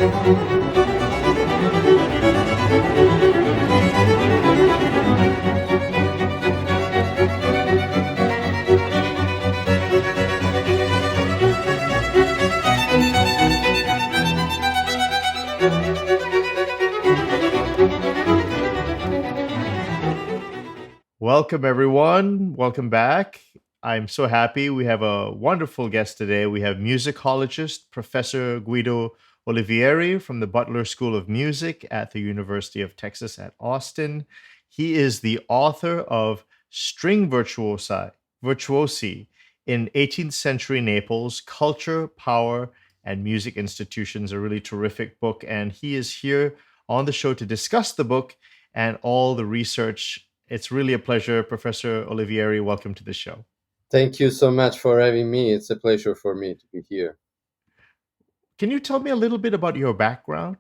Welcome, everyone. Welcome back. I'm so happy. We have a wonderful guest today. We have musicologist Professor Guido Olivieri from the Butler School of Music at the University of Texas at Austin. He is the author of String Virtuosi in 18th Century Naples, Culture, Power, and Music Institutions, a really terrific book. And he is here on the show to discuss the book and all the research. It's really a pleasure. Professor Olivieri, welcome to the show. Thank you so much for having me. It's a pleasure for me to be here. Can you tell me a little bit about your background?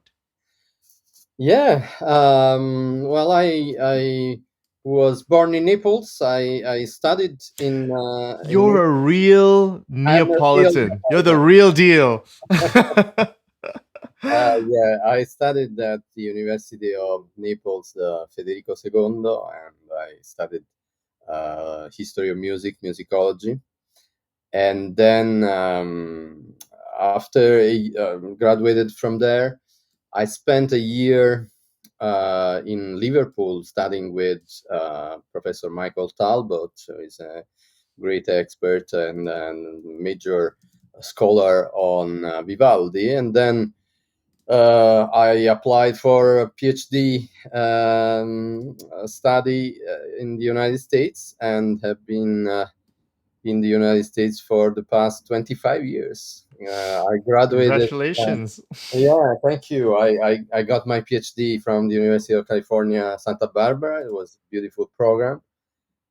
Yeah. Well, I was born in Naples. I studied in. You're a real I'm a real. Neapolitan. You're the real deal. Yeah, I studied at the University of Naples, Federico II, and I studied history of music, musicology, and then after graduated from there, I spent a year in Liverpool studying with Professor Michael Talbot, who is a great expert and major scholar on Vivaldi. And then I applied for a PhD study in the United States and have been in the United States for the past 25 years. I graduated. Congratulations. Yeah, thank you. I got my PhD from the University of California, Santa Barbara. It was a beautiful program.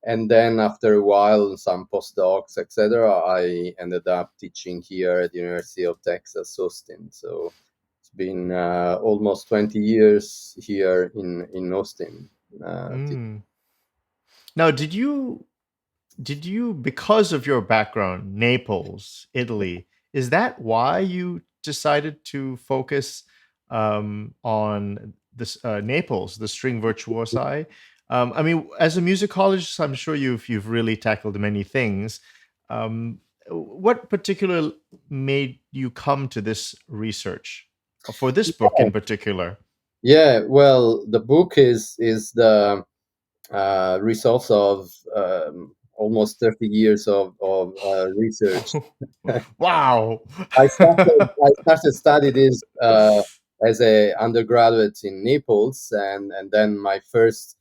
And then after a while, some postdocs, etc., I ended up teaching here at the University of Texas, Austin. So it's been almost 20 years here in Austin. Now, did you, because of your background, Naples, Italy, is that why you decided to focus on this Naples, the string virtuosi? I mean, as a musicologist, I'm sure you've really tackled many things. What particular made you come to this research for this book in particular? Yeah, well, the book is the results of almost 30 years of research. Wow. I started study this as a undergraduate in Naples, and then my first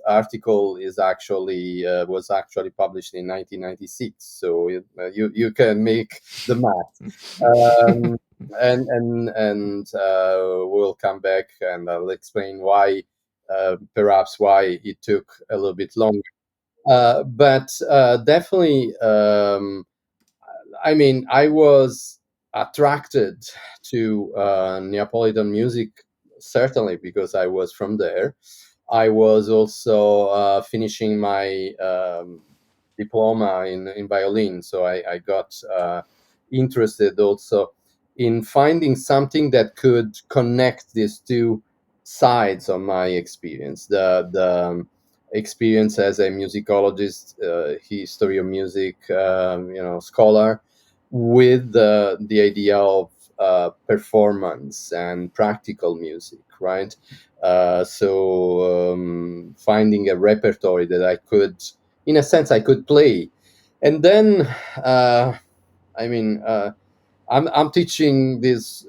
article is actually was actually published in 1996. So you can make the math. And we'll come back and I'll explain why, perhaps why it took a little bit longer. But definitely, I mean, I was attracted to Neapolitan music, certainly because I was from there. I was also finishing my diploma in violin, so I got interested also in finding something that could connect these two sides of my experience: the experience as a musicologist, history of music, scholar, with the idea of performance and practical music, right? So finding a repertory that I could, in a sense, I could play, and then I mean. I'm teaching this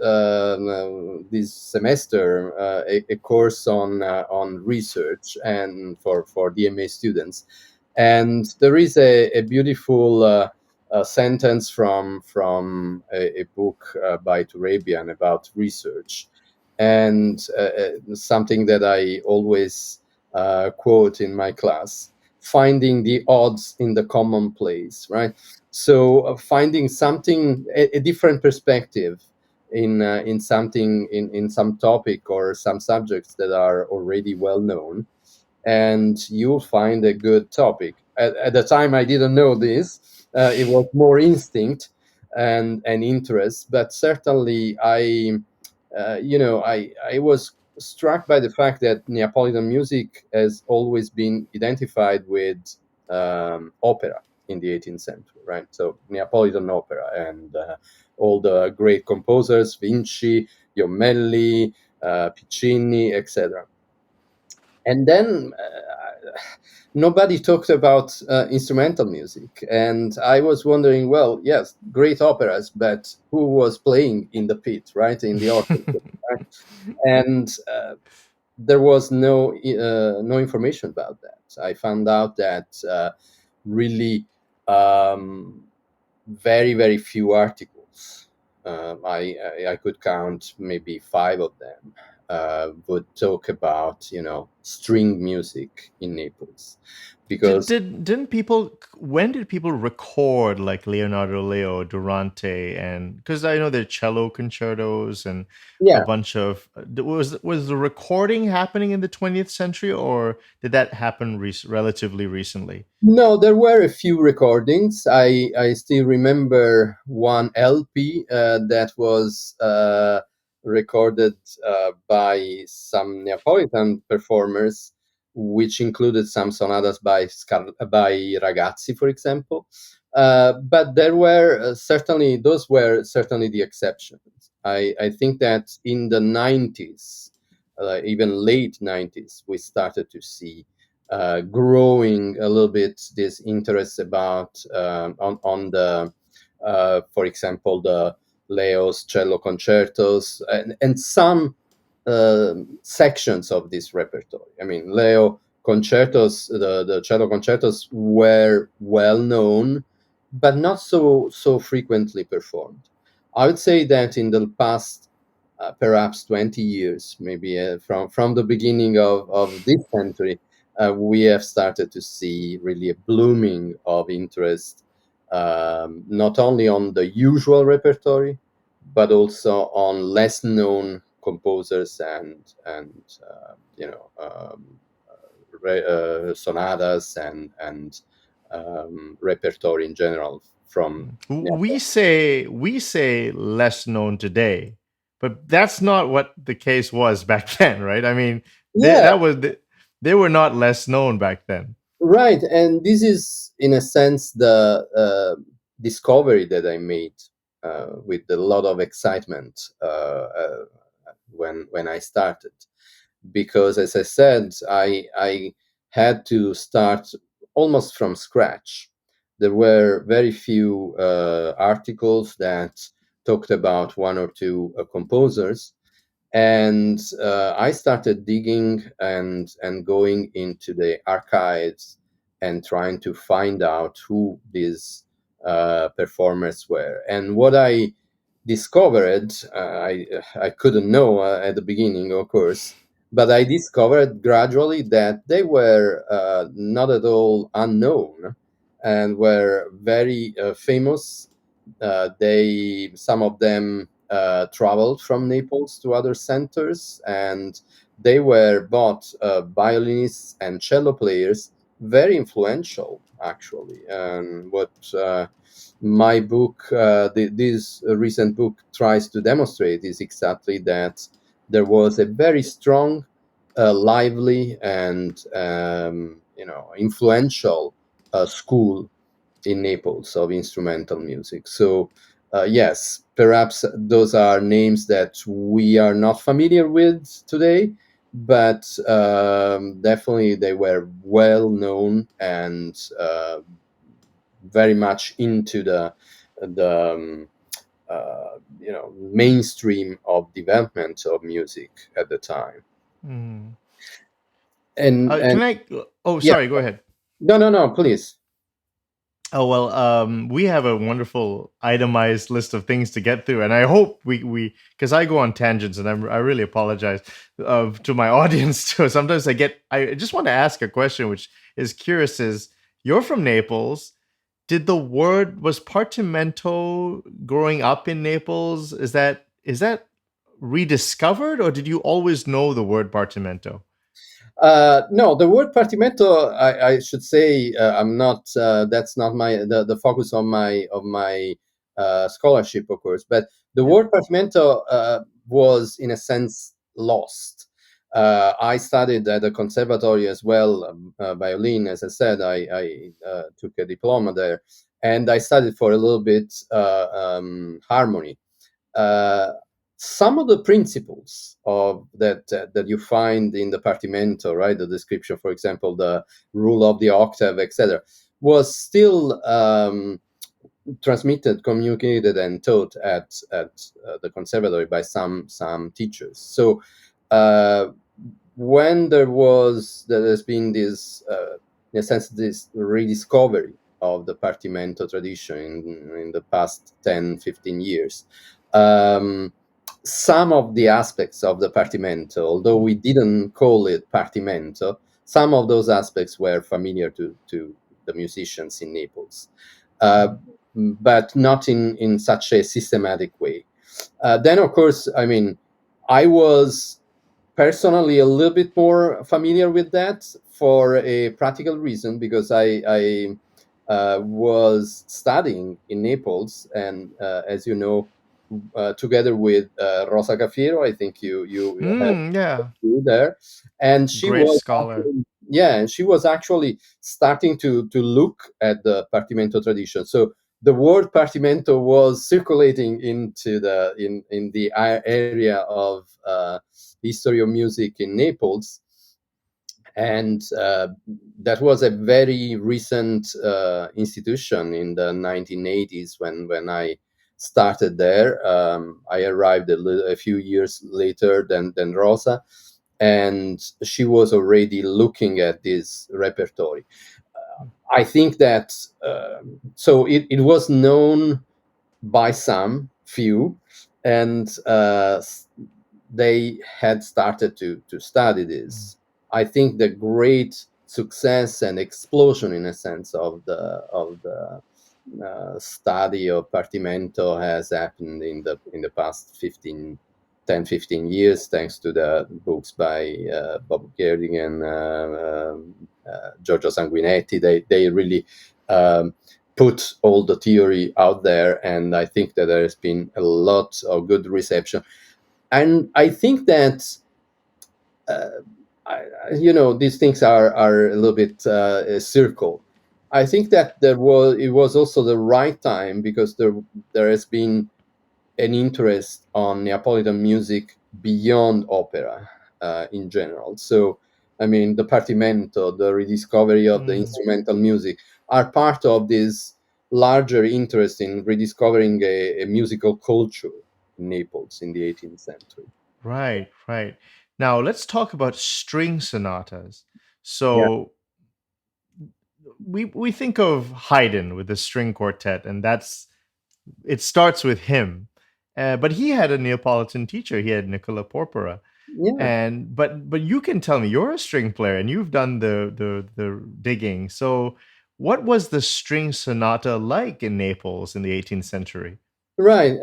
semester a course on research and for DMA students, and there is a beautiful sentence from a book by Turabian about research, and something that I always quote in my class: finding the odds in the commonplace, right? So finding something, a different perspective in something, in some topic or some subjects that are already well known, and you'll find a good topic. At the time, I didn't know this. It was more instinct and interest, but certainly I was struck by the fact that Neapolitan music has always been identified with opera in the 18th century, right? So Neapolitan opera and all the great composers, Vinci, Jomelli, Piccini, etc. And then nobody talked about instrumental music, and I was wondering, well, yes, great operas, but who was playing in the pit, right, in the orchestra, right? And there was no information about that. I found out that really um, very very few articles. I could count maybe five of them would talk about string music in Naples, because Didn't people, when did people record like Leonardo Leo, Durante, and because I know there are cello concertos and a yeah. bunch of was the recording happening in the 20th century, or did that happen relatively recently? No, there were a few recordings. I still remember one LP that was recorded by some Neapolitan performers, which included some sonatas by Ragazzi, for example. But there were certainly those were certainly the exceptions. I think that in the 90s, even late 90s, we started to see growing a little bit this interest about on the for example the Leo's cello concertos and some sections of this repertory. I mean, Leo concertos, the cello concertos were well known, but not so frequently performed. I would say that in the past perhaps 20 years, maybe from the beginning of this century, we have started to see really a blooming of interest, not only on the usual repertory, but also on less known composers and sonatas and repertory in general from. We say less known today, but that's not what the case was back then, right? I mean, Yeah, they were not less known back then. right. And this is, in a sense, the discovery that I made with a lot of excitement when I started. Because, as I said, I had to start almost from scratch. There were very few articles that talked about one or two composers, and I started digging and going into the archives and trying to find out who these performers were. And what I discovered, I couldn't know at the beginning, of course, but I discovered gradually that they were not at all unknown and were very famous. They Some of them traveled from Naples to other centers, and they were both violinists and cello players, very influential, actually. And what my book, this recent book, tries to demonstrate is exactly that there was a very strong, lively, and influential school in Naples of instrumental music. So, yes, perhaps those are names that we are not familiar with today, but definitely they were well known and very much into the mainstream of development of music at the time. Mm. And Can I? Oh, yeah, sorry. Go ahead. no, please. Oh well, we have a wonderful itemized list of things to get through, and I hope we because I go on tangents, and I really apologize to my audience too. Sometimes I just want to ask a question, which is curious: is you're from Naples? Did the word was Partimento growing up in Naples? Is that rediscovered, or did you always know the word Partimento? No, the word Partimento, I should say, I'm not. That's not the focus of my scholarship, of course. But the Yeah. word Partimento was in a sense lost. I studied at a conservatory as well, violin. As I said, I took a diploma there, and I studied for a little bit harmony. uh, some of the principles of that you find in the Partimento, right? The description, for example, the rule of the octave, etc., was still transmitted, communicated, and taught at the conservatory by some teachers. So uh, when there's been this, in a sense, this rediscovery of the Partimento tradition in the past 10-15 years, um, some of the aspects of the Partimento, although we didn't call it Partimento, some of those aspects were familiar to the musicians in Naples, uh, but not in such a systematic way. Then, of course, I mean, I was personally a little bit more familiar with that for a practical reason, because I was studying in Naples, and as you know, together with Rosa Cafiero, I think you have Yeah. you there, and she Great was scholar. actually, yeah, and she was actually starting to look at the Partimento tradition. So the word Partimento was circulating into in the area of history of music in Naples, and that was a very recent institution in the 1980s when I started there. I arrived a few years later than Rosa, and she was already looking at this repertory. I think that so it was known by some few, and they had started to study this. I think the great success and explosion, in a sense, of the study of Partimento has happened in the past 10-15 years, thanks to the books by Bob Gerding and Giorgio Sanguinetti. They really put all the theory out there, and I think that there has been a lot of good reception. And I think that uh, these things are a little bit a circle. I think that it was also the right time, because there has been an interest on Neapolitan music beyond opera in general. So, I mean, the Partimento, the rediscovery of the Mm. instrumental music, are part of this larger interest in rediscovering a musical culture in Naples in the 18th century. Right, right. Now let's talk about string sonatas. Yeah, So we think of Haydn with the string quartet, and it starts with him. But he had a Neapolitan teacher. He had Nicola Porpora. yeah. And but you can tell me, you're a string player and you've done the digging. So what was the string sonata like in Naples in the 18th century? Right.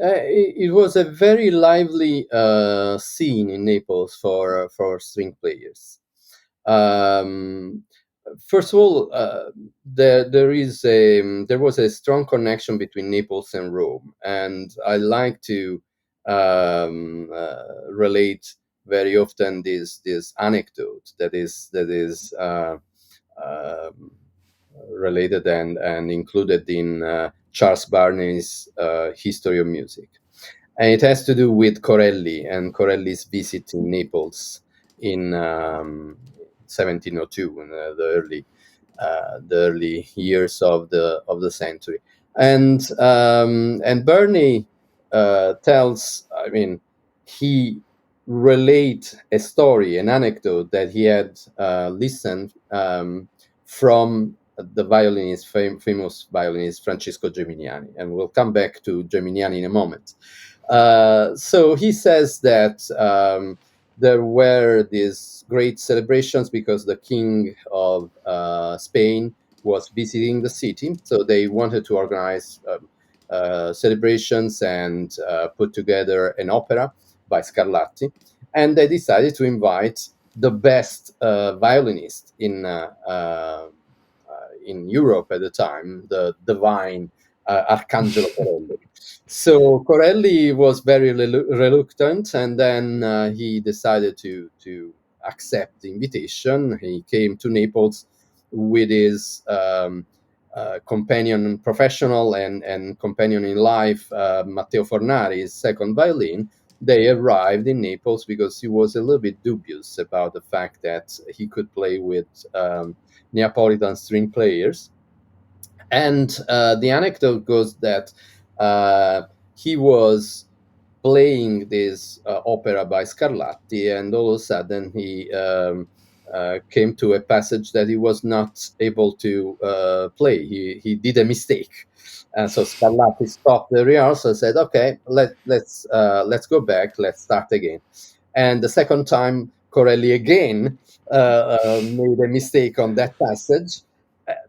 It was a very lively scene in Naples for string players. Um, First of all, there was a strong connection between Naples and Rome, and I like to relate very often this anecdote that is um, related and included in Charles Barney's History of Music. And it has to do with Corelli and Corelli's visit in Naples in 1702, in the early years of the century. And Burney tells, I mean, he relate a story, an anecdote that he had listened from the violinist, famous violinist Francesco Geminiani, and we'll come back to Geminiani in a moment. So he says that there were these great celebrations because the king of Spain was visiting the city. So they wanted to organize celebrations and put together an opera by Scarlatti. And they decided to invite the best violinist in Europe at the time, the divine Arcangelo Corelli. So Corelli was very reluctant, and then he decided to accept the invitation. He came to Naples with his companion, professional and companion in life, Matteo Fornari, his second violin. They arrived in Naples because he was a little bit dubious about the fact that he could play with Neapolitan string players. And the anecdote goes that uh, he was playing this opera by Scarlatti, and all of a sudden he came to a passage that he was not able to play. He did a mistake. So Scarlatti stopped the rehearsal and said, "Okay, let's go back. Let's start again." And the second time, Corelli again made a mistake on that passage,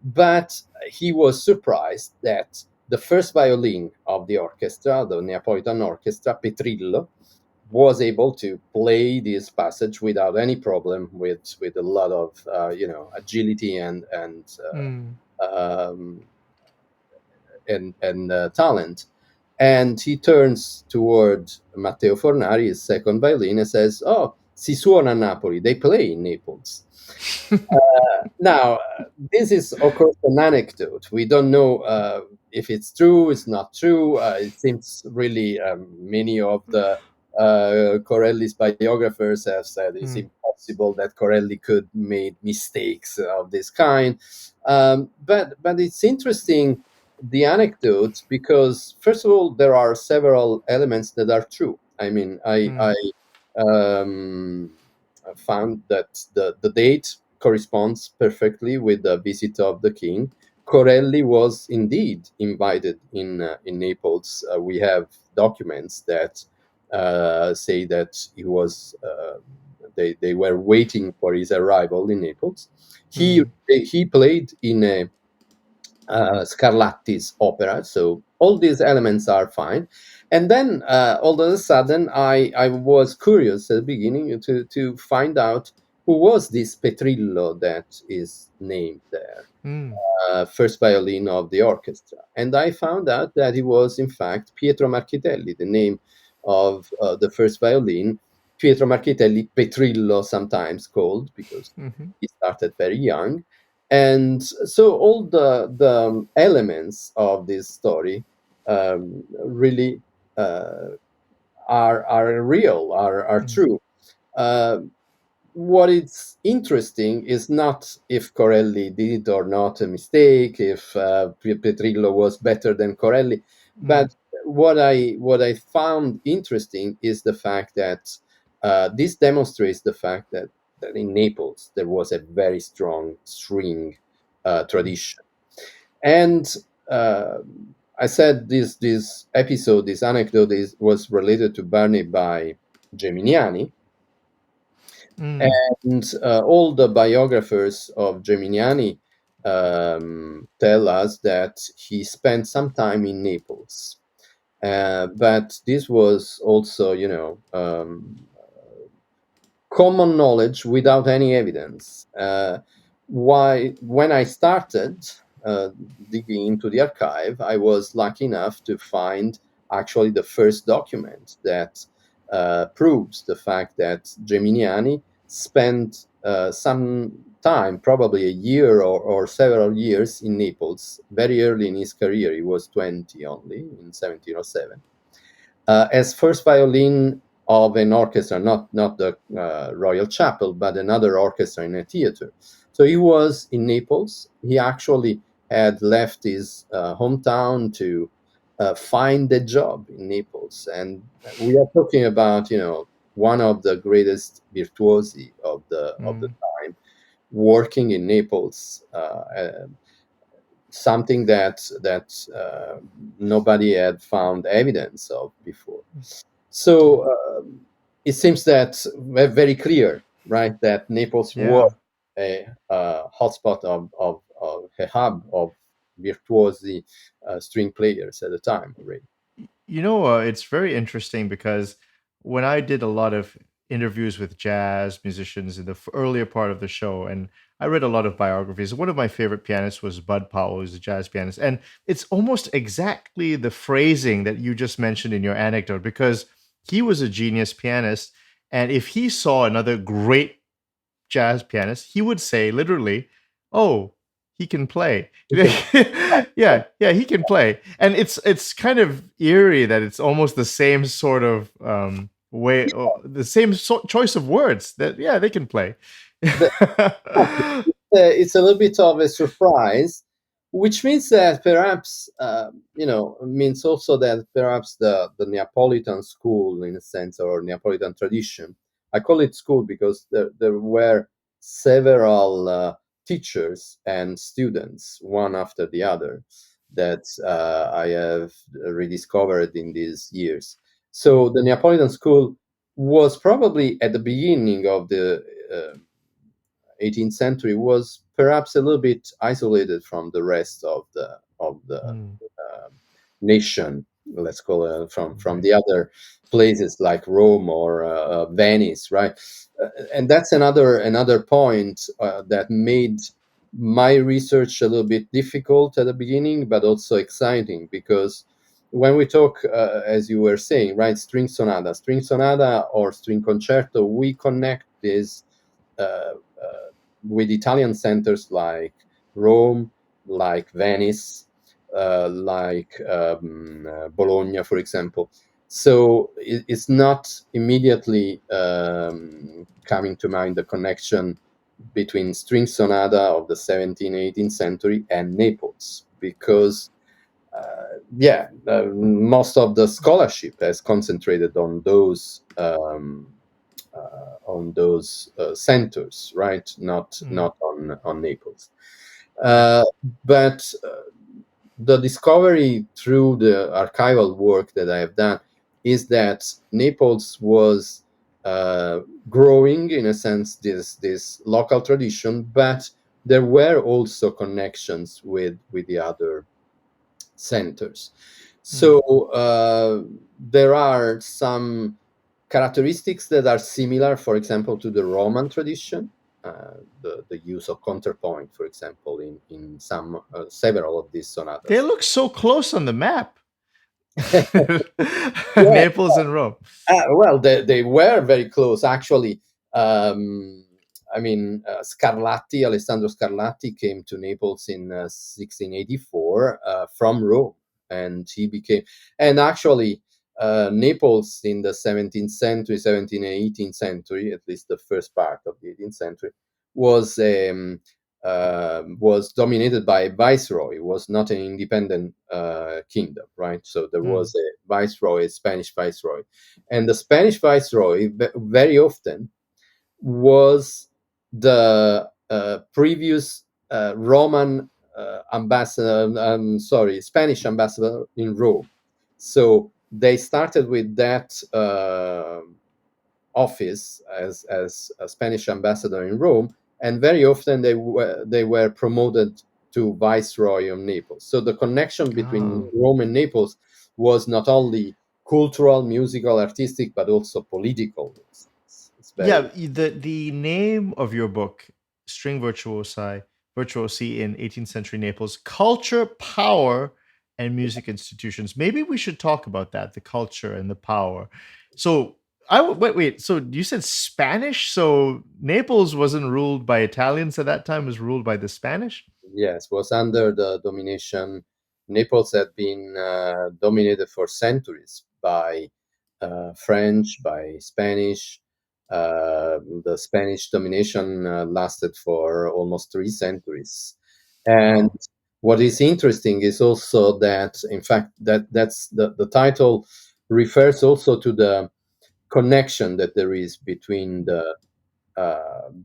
but he was surprised that the first violin of the orchestra, the Neapolitan orchestra, Petrillo, was able to play this passage without any problem, with a lot of agility Mm. um, and talent. And he turns toward Matteo Fornari, his second violin, and says, "Oh, si suona a Napoli. They play in Naples." Now, this is, of course, an anecdote. We don't know if it's true, it's not true. It seems really many of the Corelli's biographers have said it's Mm. impossible that Corelli could make mistakes of this kind. But it's interesting, the anecdotes, because, first of all, there are several elements that are true. I mean, I Mm. um, found that the date corresponds perfectly with the visit of the king. Corelli was indeed invited in Naples. We have documents that say that he was. They were waiting for his arrival in Naples. He Mm. he played in a Scarlatti's opera. So all these elements are fine. And then all of a sudden, I was curious at the beginning to find out who was this Petrillo that is named there, Mm. first violin of the orchestra. And I found out that he was, in fact, Pietro Marchitelli, the name of the first violin. Pietro Marchitelli, Petrillo, sometimes called, because Mhm. he started very young. And so all the elements of this story really uh, are real, are Mm. true. Uh, what is interesting is not if Corelli did or not a mistake, if Petrillo was better than Corelli, Mm. but what I found interesting is the fact that this demonstrates the fact that in Naples there was a very strong string Mm. tradition. And uh, I said this episode, this anecdote was related to Barney by Geminiani, Mm. and all the biographers of Geminiani tell us that he spent some time in Naples. But this was also, common knowledge without any evidence. Why, when I started uh, digging into the archive, I was lucky enough to find actually the first document that proves the fact that Geminiani spent some time, probably a year or several years, in Naples very early in his career. He was 20 only in 1707 as first violin of an orchestra, not the Royal Chapel, but another orchestra in a theater. So he was in Naples. He actually had left his hometown to find a job in Naples, and we are talking about one of the greatest virtuosi of the Mm. time working in Naples. Something that nobody had found evidence of before. So it seems that we're very clear, right, that Naples was Yeah. a hotspot of a hub of virtuosi string players at the time already. It's very interesting because when I did a lot of interviews with jazz musicians in the earlier part of the show, and I read a lot of biographies. One of my favorite pianists was Bud Powell, who's a jazz pianist, and it's almost exactly the phrasing that you just mentioned in your anecdote, because he was a genius pianist, and if he saw another great jazz pianist, he would say literally, "Oh, he can play." Yeah, yeah, he can play. And it's kind of eerie that it's almost the same sort of way, or the same choice of words that yeah, they can play. The, it's a little bit of a surprise, which means that perhaps means also that perhaps the Neapolitan school, in a sense, or Neapolitan tradition. I call it school because there were several teachers and students, one after the other, that I have rediscovered in these years. So the Neapolitan school was probably at the beginning of the 18th century, was perhaps a little bit isolated from the rest of the Mm, nation. Let's call it from right. the other places like Rome or Venice, right? And that's another point that made my research a little bit difficult at the beginning, but also exciting, because when we talk, as you were saying, right, string sonata or string concerto, we connect this uh, with Italian centers like Rome, like Venice, like Bologna, for example. So it's not immediately coming to mind the connection between string sonata of the 17th, 18th century and Naples, because most of the scholarship has concentrated on those centers, right? Mm, Not on Naples. Uh, but the discovery through the archival work that I have done is that Naples was uh, growing, in a sense, this local tradition, but there were also connections with the other centers. mm, So there are some characteristics that are similar, for example, to the Roman tradition. The use of counterpoint, for example, in some several of these they sonatas. look so close on the map. Yeah, Naples and Rome. well, they were very close, actually. Um, I mean, Scarlatti, Alessandro Scarlatti, came to Naples in 1684 from Rome, and he became, and actually, Naples in the 17th century, 17th and 18th century, at least the first part of the 18th century, was was dominated by a viceroy. It was not an independent kingdom, right? So there Mm, was a viceroy, a Spanish viceroy, and the Spanish viceroy very often was the previous Roman ambassador. Sorry, Spanish ambassador in Rome. So they started with that office as a Spanish ambassador in Rome, and very often they were promoted to viceroy of Naples. So the connection between oh. Rome and Naples was not only cultural, musical, artistic, but also political. It's Yeah, very the name of your book, String Virtuosi in 18th Century Naples, Culture, Power, and Music Institutions. Maybe we should talk about that, the culture and the power. So wait. So you said Spanish? So Naples wasn't ruled by Italians at that time; it was ruled by the Spanish. yes, was under the domination. Naples had been dominated for centuries by French, by Spanish. The Spanish domination lasted for almost 3 centuries. And Wow. what is interesting is also that, in fact, that's the title refers also to the connection that there is between the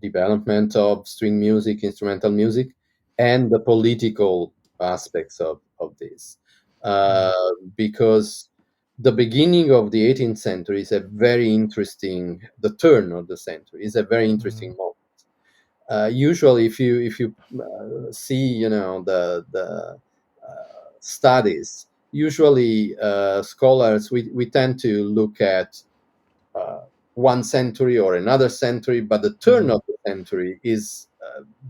development of string music, instrumental music, and the political aspects of this. Uh, Mm, because the beginning of the 18th century is a very interesting, the turn of the century is a very interesting mm, moment. Usually, if you see, the studies, usually scholars we tend to look at one century or another century, but the turn Mhm. of the century is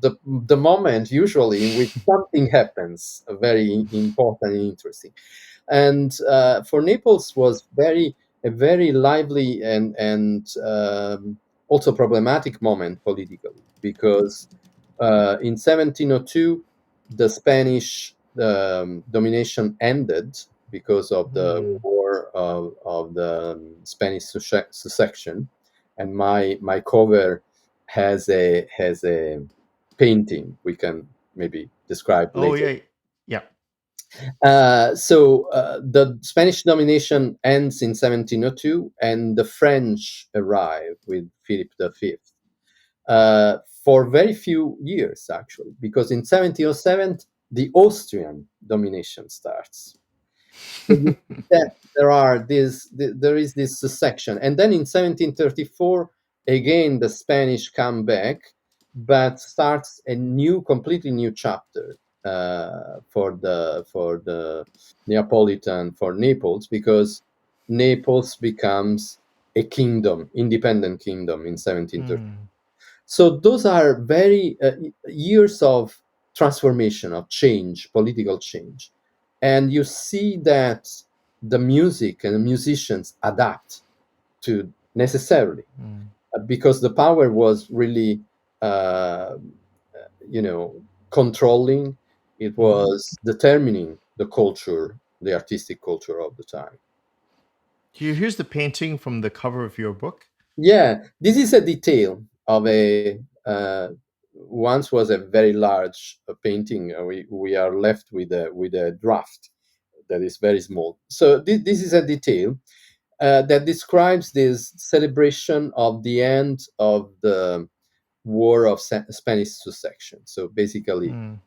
the moment usually in which something happens, very important and interesting. And for Naples was a very lively and also problematic moment politically, because in 1702 the Spanish domination ended because of the Mm. war of the Spanish succession, and my cover has a painting we can maybe describe Oh later. yeah, yeah. So the Spanish domination ends in 1702, and the French arrive with Philip V for very few years, actually, because in 1707 the Austrian domination starts. So you see that there is this section, and then in 1734 again the Spanish come back, but starts a completely new chapter for the Neapolitan for Naples, because Naples becomes a kingdom, independent kingdom in 1730. Mm. So those are very years of transformation, of change, political change. And you see that the music and the musicians adapt to necessarily, Mm. because the power was really, uh, you know, controlling. It Mhm. was determining the culture, the artistic culture of the time. Here's the painting from the cover of your book. Yeah, this is a detail of a once was a very large painting. We are left with a draft that is very small. So this is a detail that describes this celebration of the end of the War of Spanish Succession. So basically, Mm.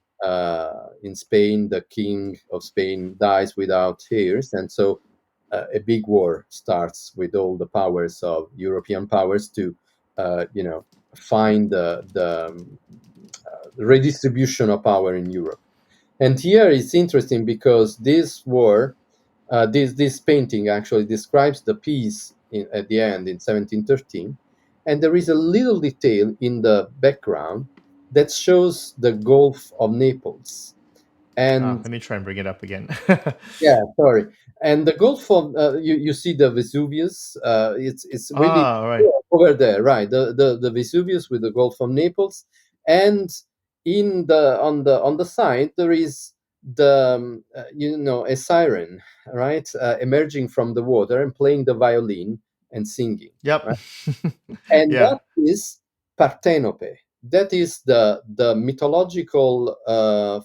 in Spain, the king of Spain dies without heirs, and so a big war starts with all the powers of European powers to, find the redistribution of power in Europe. And here it's interesting because this war, this painting actually describes the peace at the end in 1713, and there is a little detail in the background that shows the Gulf of Naples. And Let me try and bring it up again. yeah, sorry. And the Gulf of you see the Vesuvius. It's really All right. over there, right? The Vesuvius with the Gulf of Naples, and in the on the side there is the a siren, right, emerging from the water and playing the violin and singing, Yep. right? And Yeah. that is Partenope. That is the mythological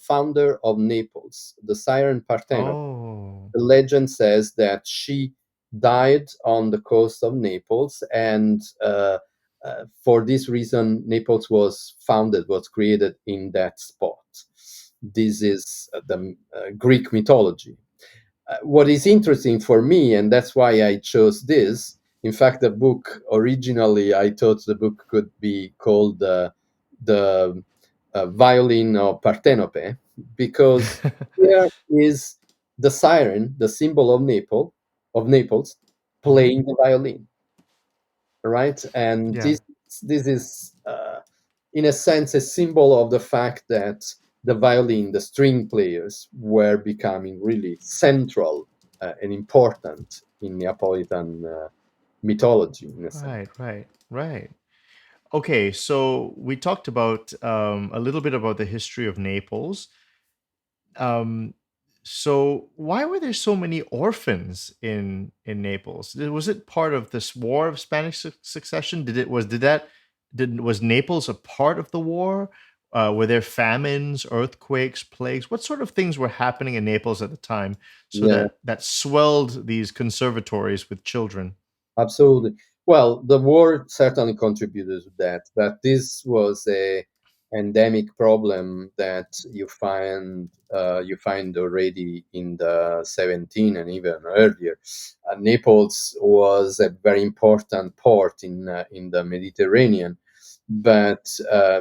founder of Naples, the siren Partenope. Oh. The legend says that she died on the coast of Naples, and for this reason, Naples was founded, was created in that spot. This is the Greek mythology. What is interesting for me, and that's why I chose this. In fact, the book originally, I thought the book could be called the Violin of Partenope, because here is the siren, the symbol of Naples, Mhm. playing the violin, right? And Yeah. this is, in a sense, a symbol of the fact that the violin, the string players, were becoming really central and important in Neapolitan mythology, in a sense. Right. Right. Right. Okay. So we talked about a little bit about the history of Naples. Um, so why were there so many orphans in Naples? Was it part of this war of Spanish succession? Was Naples a part of the war? Were there famines, earthquakes, plagues? What sort of things were happening in Naples at the time so Yeah. that swelled these conservatories with children? Absolutely. Well, the war certainly contributed to that, but this was a endemic problem that you find already in the 17 and even earlier. Naples was a very important port in the Mediterranean, but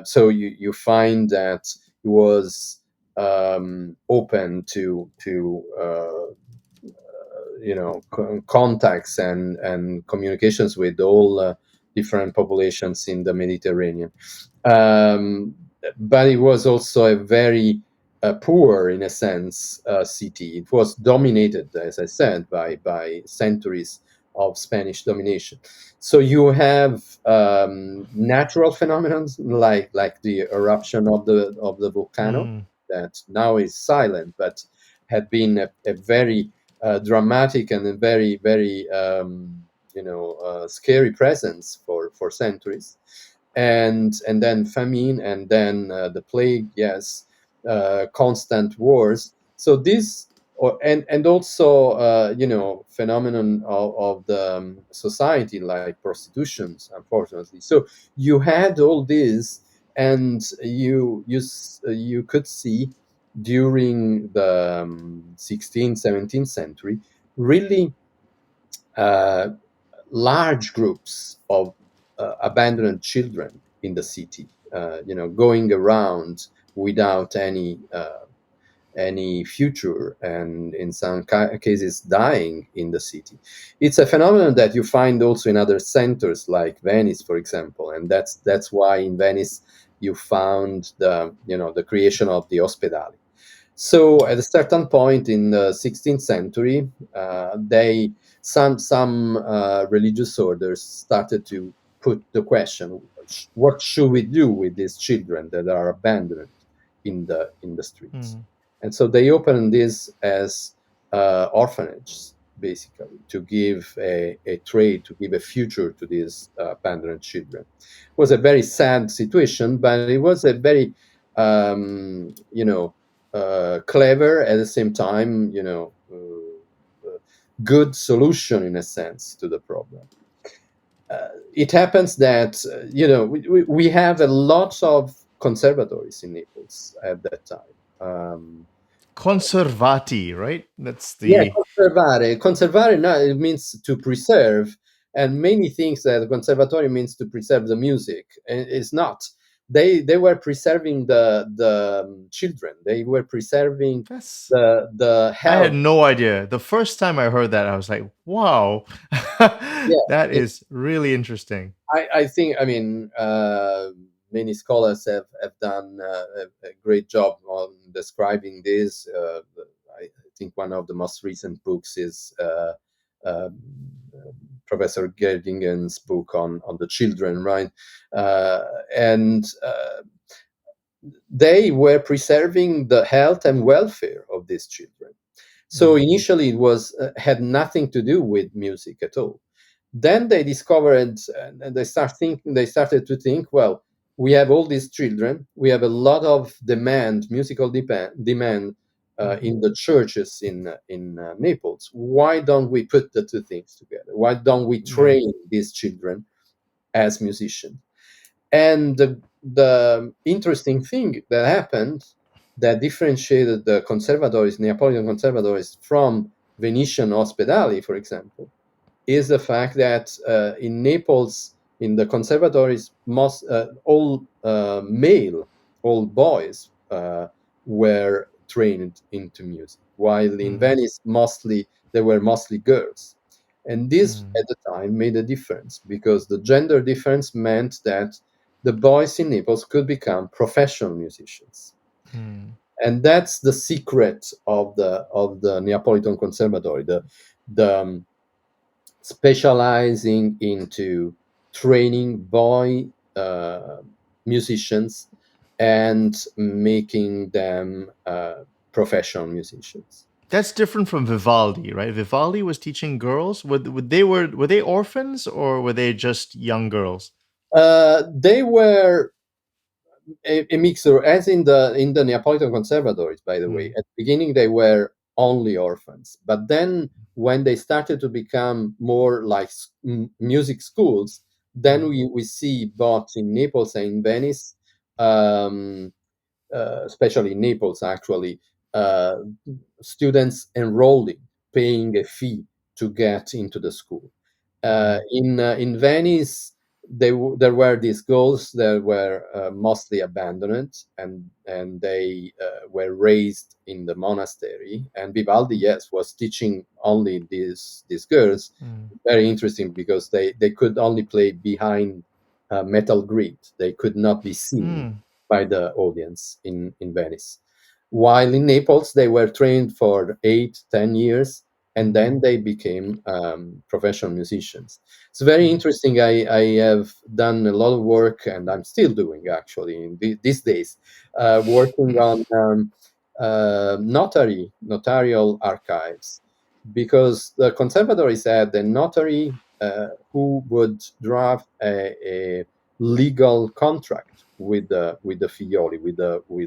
so you find that it was open to contacts and communications with all different populations in the Mediterranean. Um, but it was also a very poor, in a sense, city. It was dominated, as I said, by centuries of Spanish domination. So you have natural phenomena like the eruption of the volcano Mm. that now is silent, but had been a very dramatic and a very scary presence for centuries, and then famine, and then the plague, yes, constant wars. So this, and also phenomenon of the society like prostitutions, unfortunately. So you had all this, and you could see during the 16th, 17th century really uh, large groups of abandoned children in the city, going around without any future, and in some cases dying in the city. It's a phenomenon that you find also in other centers like Venice, for example, and that's why in Venice you found the creation of the ospedali. So at a certain point in the 16th century, they some religious orders started to put the question: what should we do with these children that are abandoned in the streets? Mm. And so they opened this as orphanages, basically, to give a trade, to give a future to these abandoned children. It was a very sad situation, but it was a very clever, at the same time, good solution, in a sense, to the problem. It happens that we have a lot of conservatories in Naples at that time. Conservati, right? That's Yeah, the conservare. Conservare now it means to preserve, and many things that conservatory means to preserve the music. And it's not. They were preserving the children. They were preserving that's the I had health. no idea. The first time I heard that, I was like, wow, Yeah, that is really interesting. I think, I mean, many scholars have done a great job on describing this. I think one of the most recent books is um, Professor Gerdingen's book on the children, right? And they were preserving the health and welfare of these children. So Mm. initially, it was had nothing to do with music at all. Then they discovered, and they started to think, well, we have all these children, we have a lot of demand, musical demand Mhm. in the churches in Naples. Why don't we put the two things together? Why don't we Yeah. train these children as musicians? And the interesting thing that happened that differentiated the conservatories, Neapolitan conservatories, from Venetian ospedali, for example, is the fact that in Naples, in the conservatories, most all male, all boys were trained into music, while in Mm. Venice, mostly they were mostly girls. And this, Mm. at the time, made a difference because the gender difference meant that the boys in Naples could become professional musicians. Mm. And that's the secret of the Neapolitan Conservatory, the specializing into training boy uh, musicians and making them professional musicians. That's different from Vivaldi, right? Vivaldi was teaching girls. Were they orphans or were they just young girls? They were a mixture, as in the Neapolitan conservatories. By the way, Mm. at the beginning they were only orphans, but then when they started to become more like music schools, then Mm. we see both in Naples and in Venice, um, especially in Naples, actually, uh, students enrolling, paying a fee to get into the school. Mm. In Venice, there were these girls that were mostly abandoned, and they were raised in the monastery. And Vivaldi, yes, was teaching only these girls. Mm. Very interesting, because they could only play behind metal grid. They could not be seen Mm. by the audience in Venice. While in Naples, they were trained for 8, 10 years, and Mm. then they became professional musicians. It's very Mm. interesting. I have done a lot of work, and I'm still doing, actually, in these days, working on notarial archives, because the conservatories had a notary who would draft a legal contract with the figlioli, with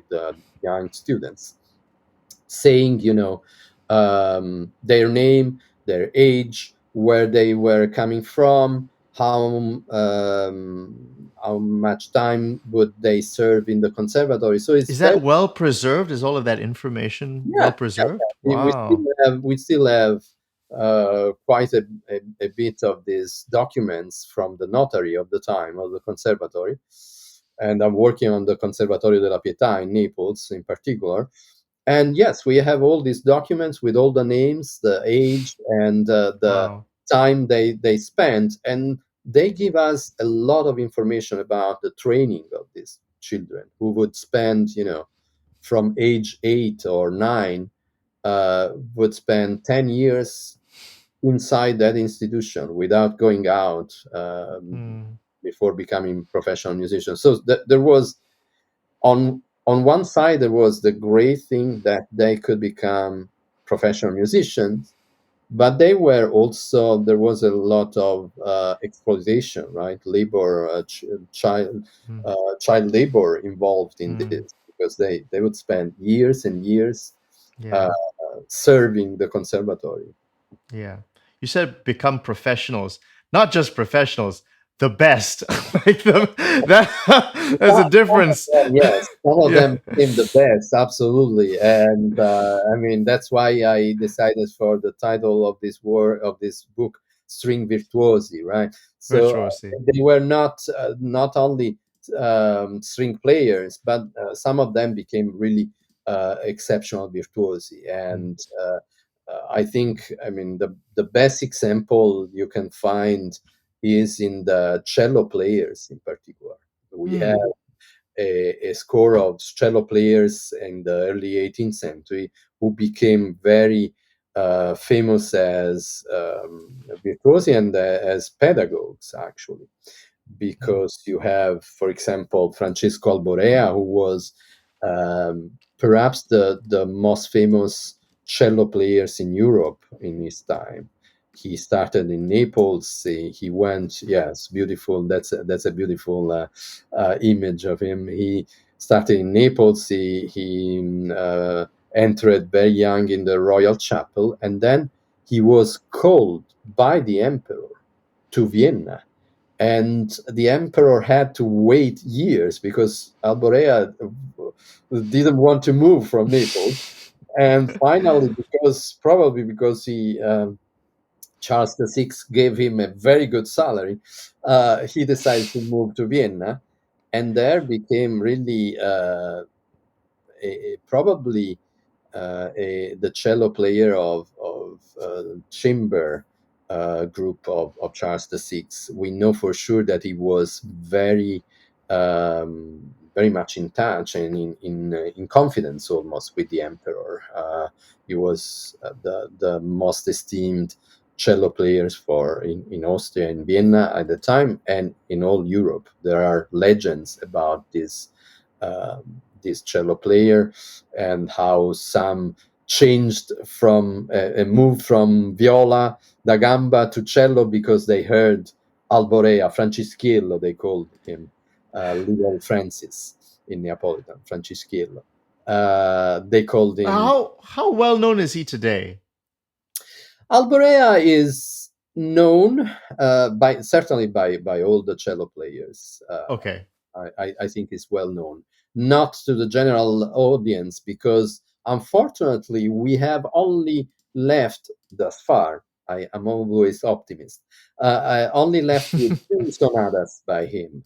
the young students, saying, their name, their age, where they were coming from, how much time would they serve in the conservatory. So it's Is very, that well preserved? Is all of that information yeah, well yeah, preserved? yeah. Wow. We still have quite a bit of these documents from the notary of the time of the conservatory, and I'm working on the Conservatorio della Pietà in Naples, in particular. And yes, we have all these documents with all the names, the age, and the Wow. time they spent, and they give us a lot of information about the training of these children, who would spend, from age 8 or 9, would spend 10 years inside that institution without going out, Mm. before becoming professional musicians. So there was, on one side, there was the great thing that they could become professional musicians, but they were also, there was a lot of exploitation, right? Labor, Mm. child labor involved in Mm. this, because they would spend years and years uh, Yeah. serving the conservatory. Yeah. You said become professionals, not just professionals, the best. Like there's a Some of difference. them, yes, some of Yeah. them became the best, absolutely. And I mean, that's why I decided for the title of this book, String Virtuosi, right? So Virtuosi. they were not only string players, but some of them became really exceptional virtuosi. Mm. And I think, I mean, the best example you can find is in the cello players, in particular. We have Mm. a score of cello players in the early 18th century who became very famous as virtuosi and as pedagogues, actually, Mm. because you have, for example, Francesco Albarea, who was perhaps the most famous cello players in Europe in his time. He started in Naples. He went, yes, beautiful. That's a beautiful image of him. He started in Naples. He entered very young in the royal chapel, and then he was called by the emperor to Vienna, and the emperor had to wait years because Alborea didn't want to move from Naples. And finally, because he Charles VI gave him a very good salary, he decided to move to Vienna, and there became really probably the cello player of chamber group of Charles VI. We know for sure that he was very much in touch and in confidence almost with the emperor. He was the most esteemed cello players in Austria and Vienna at the time, and in all Europe. There are legends about this cello player, and how some changed from moved from viola da gamba to cello because they heard Alborea, Francischello, they called him, little Francis in Neapolitan, Francischello. They called him. How well known is he today? Alborea is known by, certainly by all the cello players. Okay. I think is well known, not to the general audience, because unfortunately we have only left thus far I am always optimist. I only left with two sonatas by him.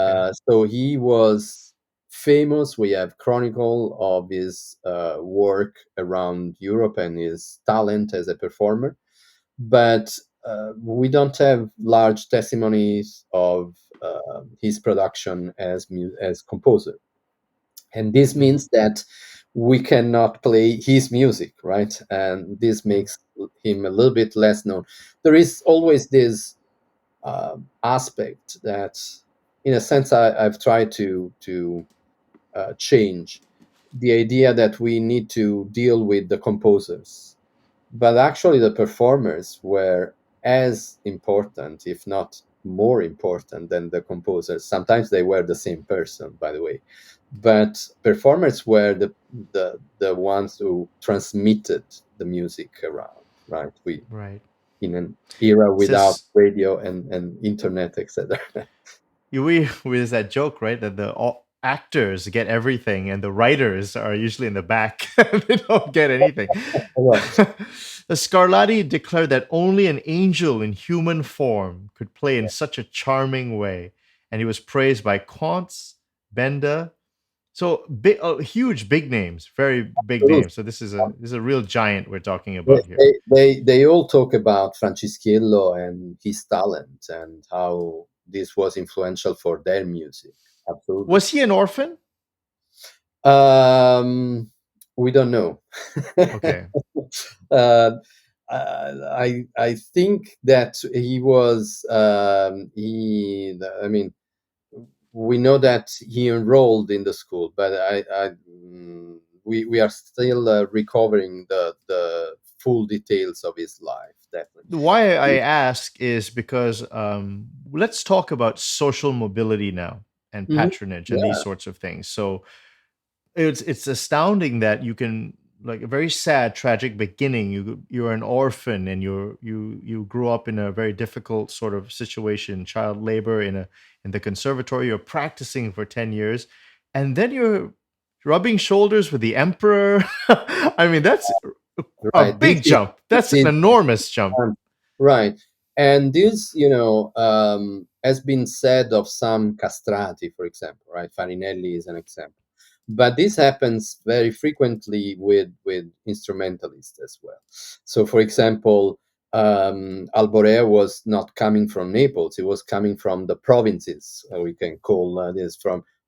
Okay. So he was famous. We have chronicle of his work around Europe and his talent as a performer, but we don't have large testimonies of his production as composer, and this Mm, means that we cannot play his music, right? And this mm, makes him a little bit less known. There is always this aspect that, in a sense, I've tried to change the idea that we need to deal with the composers, but actually the performers were as important, if not more important, than the composers. Sometimes they were the same person, by the way, but performers were the ones who transmitted the music around, right? We right. in an era It's without this radio and internet, etc. we there's that joke, right? That the all actors get everything and the writers are usually in the back. They don't get anything. Right. The Scarlatti declared that only an angel in human form could play in such a charming way, and he was praised by Contes, Benda. So big, huge, big names, very big names. So this is a real giant we're talking about here. They all talk about Francischiello and his talent and how this was influential for their music. Absolutely. Was he an orphan? Um, we don't know. Okay. uh, I think that he was I mean, we know that he enrolled in the school, but we are still recovering the full details of his life. Definitely. Why I ask is because let's talk about social mobility now and Mhm. patronage and these Yeah, sorts of things. So it's astounding that you can, like, a very sad, tragic beginning. You're an orphan and you grew up in a very difficult sort of situation, child labor in the conservatory. You're practicing for 10 years, and then you're rubbing shoulders with the emperor. I mean, that's a right. big jump. That's an This enormous jump. right. And this, has been said of some castrati, for example, right? Farinelli is an example. But this happens very frequently with instrumentalists as well. So, for example, Albarea was not coming from Naples; he was coming from the provinces. We can call this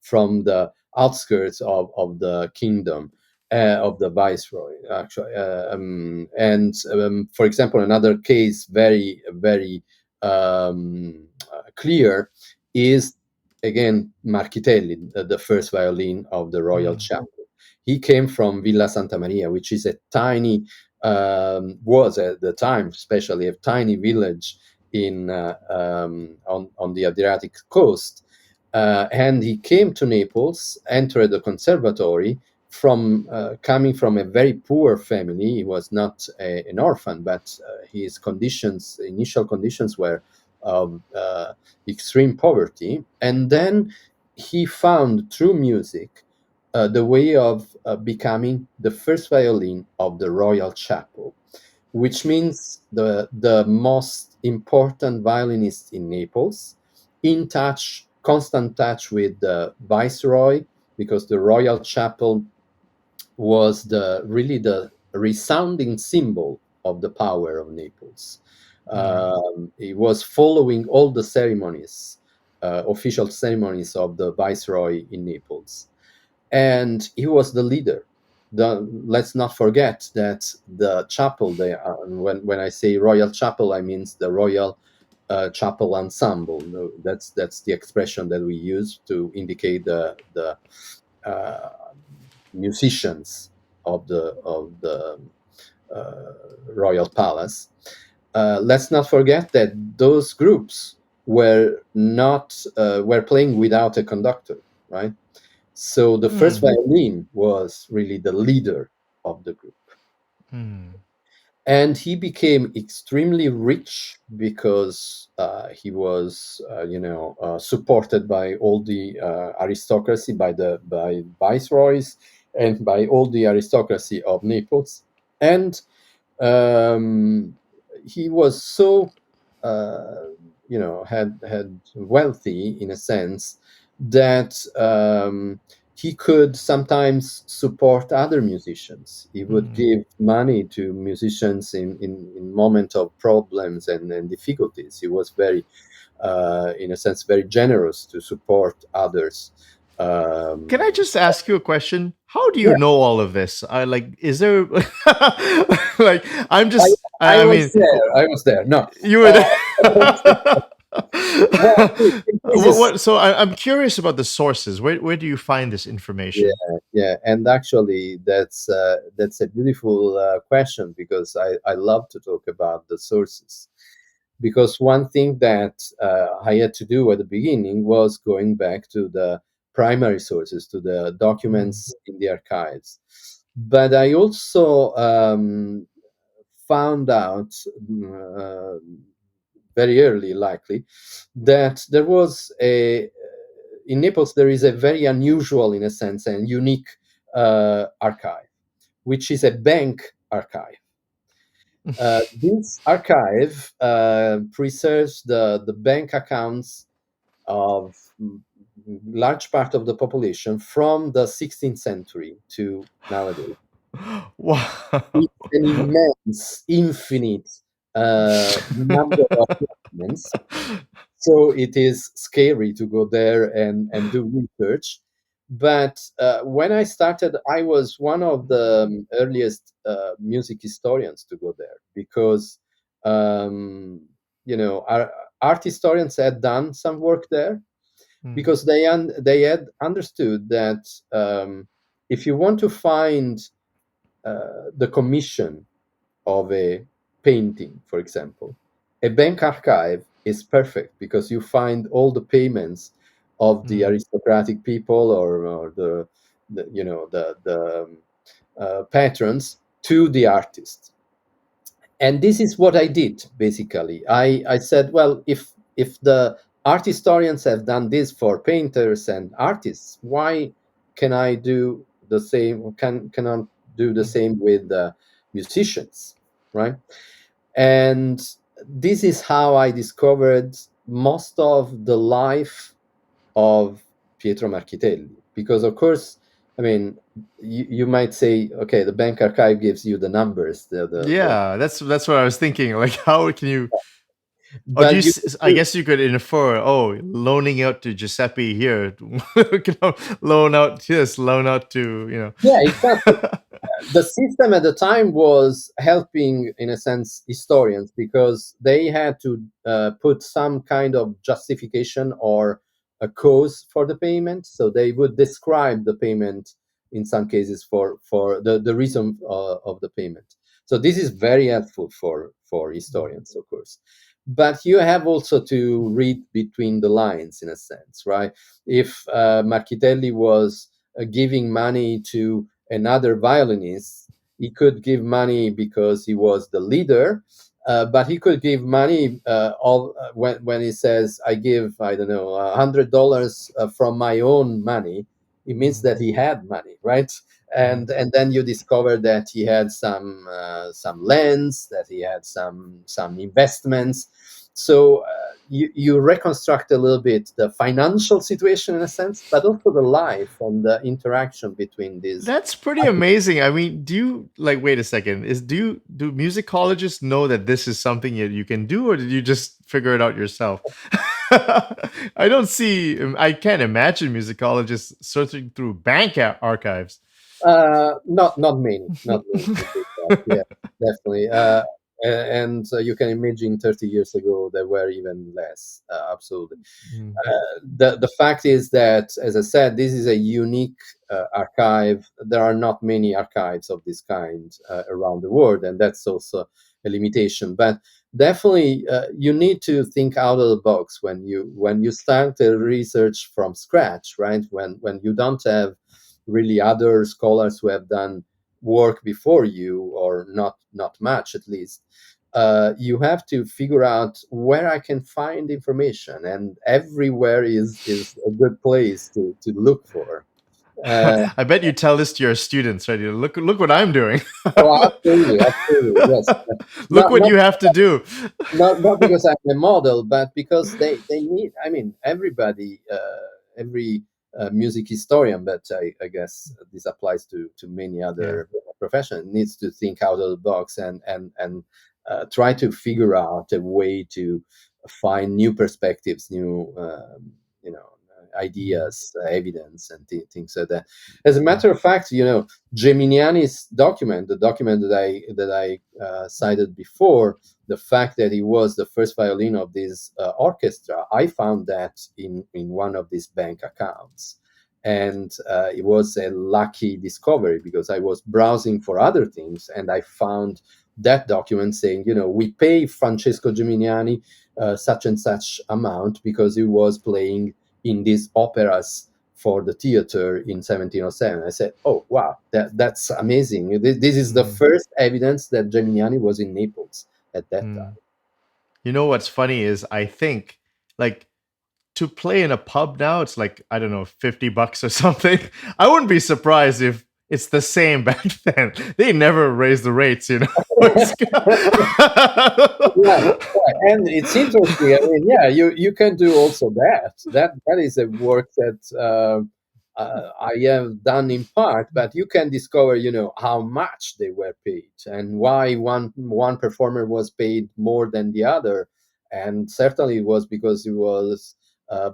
from the outskirts of the kingdom of the viceroy, actually. And for example, another case very clear is again Marchitelli, the first violin of the Royal Mm, Chapel. He came from Villa Santa Maria, which is a tiny, was at the time, especially a tiny village in on the Adriatic coast. And he came to Naples, entered the conservatory, from coming from a very poor family. He was not an orphan, but his conditions, initial conditions, were of extreme poverty. And then he found through music the way of becoming the first violin of the Royal Chapel, which means the most important violinist in Naples, in touch, constant touch with the viceroy, because the Royal Chapel was the resounding symbol of the power of Naples. mm, He was following all the ceremonies, official ceremonies of the viceroy in Naples, and he was the leader. Let's not forget that the chapel. When I say royal chapel, I means the royal chapel ensemble. No, that's the expression that we use to indicate the uh, musicians of the royal palace. Let's not forget that those groups were playing without a conductor, right? So the first mm, violin was really the leader of the group. mm, And he became extremely rich because he was, supported by all the aristocracy, by viceroys, and by all the aristocracy of Naples. And um, he was so uh, had wealthy in a sense that he could sometimes support other musicians. He would Mm. give money to musicians in moment of problems and difficulties. He was very, in a sense, very generous to support others. Can I Um, just ask you a question? How do you yeah, know all of this? I like, is there like, I'm I, just, I I was mean, there. I was there. No, you were there. well, this is So I'm curious about the sources. Where do you find this yeah, information? yeah, and actually, that's a beautiful question because I love to talk about the sources. Because one thing that I had to do at the beginning was going back to the primary sources, to the Mm, documents in the archives. But I also found out uh, very early, likely, that there was a in Naples there is a very unusual, in a sense, and unique archive, which is a bank archive. This archive preserves the bank accounts of large part of the population from the 16th century to nowadays. wow. It's an immense, infinite number of documents. So it is scary to go there and do research. But when I started, I was one of the earliest music historians to go there because, um, our art historians had done some work there Mm, because they had understood that if you want to find the commission of a painting, for example, a bank archive is perfect because you find all the payments of the mm, aristocratic people or the patrons to the artist. And this is what I did basically. I said, well, if the art historians have done this for painters and artists, why can I do the same? Cannot do the mm. same with musicians, right? And this is how I discovered most of the life of Pietro Marchitelli. Because, of course, I mean, you might say, okay, the bank archive gives you the numbers, Yeah, that's what I was thinking. Like, how can you? Or do you? but you, I guess you could infer. Oh, loaning out to Giuseppe here, loan out this, loan out to yeah, exactly. The system at the time was helping, in a sense, historians because they had to put some kind of justification or a cause for the payment. So they would describe the payment in some cases for the reason of the payment. So this is very helpful for historians, of course. But you have also to read between the lines, in a sense, right? If Marchitelli was giving money to another violinist, he could give money because he was the leader, but he could give money when he says, "I give, I don't know, $100 from my own money." It means Mm, that he had money, right? mm. And then you discover that he had some lands, that he had some investments. So you reconstruct a little bit the financial situation in a sense, but also the life and the interaction between these. That's pretty amazing. I mean, do you like? Wait a second. Do musicologists know that this is something that you can do, or did you just figure it out yourself? I don't see. I can't imagine musicologists searching through bank archives. Not many, not many who did that. Yeah, definitely. And you can imagine 30 years ago there were even less. Absolutely. Mm, The fact is that, as I said, this is a unique archive. There are not many archives of this kind around the world, and that's also a limitation. But definitely, you need to think out of the box when you start a research from scratch, right? When you don't have really other scholars who have done work before you, or not much at least. You have to figure out where I can find information, and everywhere is a good place to look for. I bet you tell this to your students, right? Look what I'm doing. Oh, absolutely, absolutely, yes. Look Not what not you have to do. not because I'm a model, but because they need. I mean, everybody, every music historian, but I guess this applies to many Yeah. other professions, needs to think out of the box and try to figure out a way to find new perspectives, new you know Mm, ideas, evidence, and things like that. As a yeah. matter of fact, Geminiani's document, the document that I cited before, the fact that he was the first violin of this orchestra, I found that in one of these bank accounts. And it was a lucky discovery because I was browsing for other things and I found that document saying, we pay Francesco Geminiani such and such amount because he was playing in these operas for the theater in 1707. I said, "Oh wow, that's amazing! This is the Mm, first evidence that Geminiani was in Naples at that mm. time." You know what's funny is I think like to play in a pub now, it's like, I don't know, $50 or something. I wouldn't be surprised if it's the same back then. They never raised the rates, you know. Yeah, yeah, and it's interesting. I mean, yeah, you can do also that. That is a work that I have done in part, but you can discover, how much they were paid and why one performer was paid more than the other, and certainly it was because he was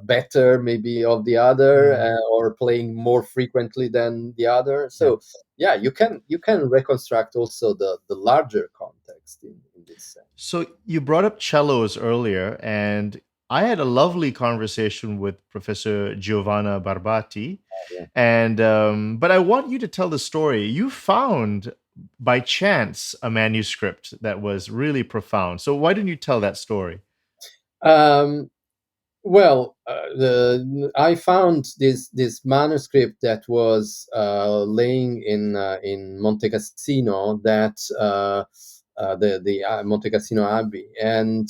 better, maybe of the other, Mm, or playing more frequently than the other. yeah. So yeah, you can reconstruct also the larger context in this sense. So you brought up cellos earlier, and I had a lovely conversation with Professor Giovanna Barbati. Yeah. And but I want you to tell the story. You found by chance a manuscript that was really profound. So why didn't you tell that story? Um, well, I found this manuscript that was laying in Monte Cassino, that the Monte Cassino Abbey, and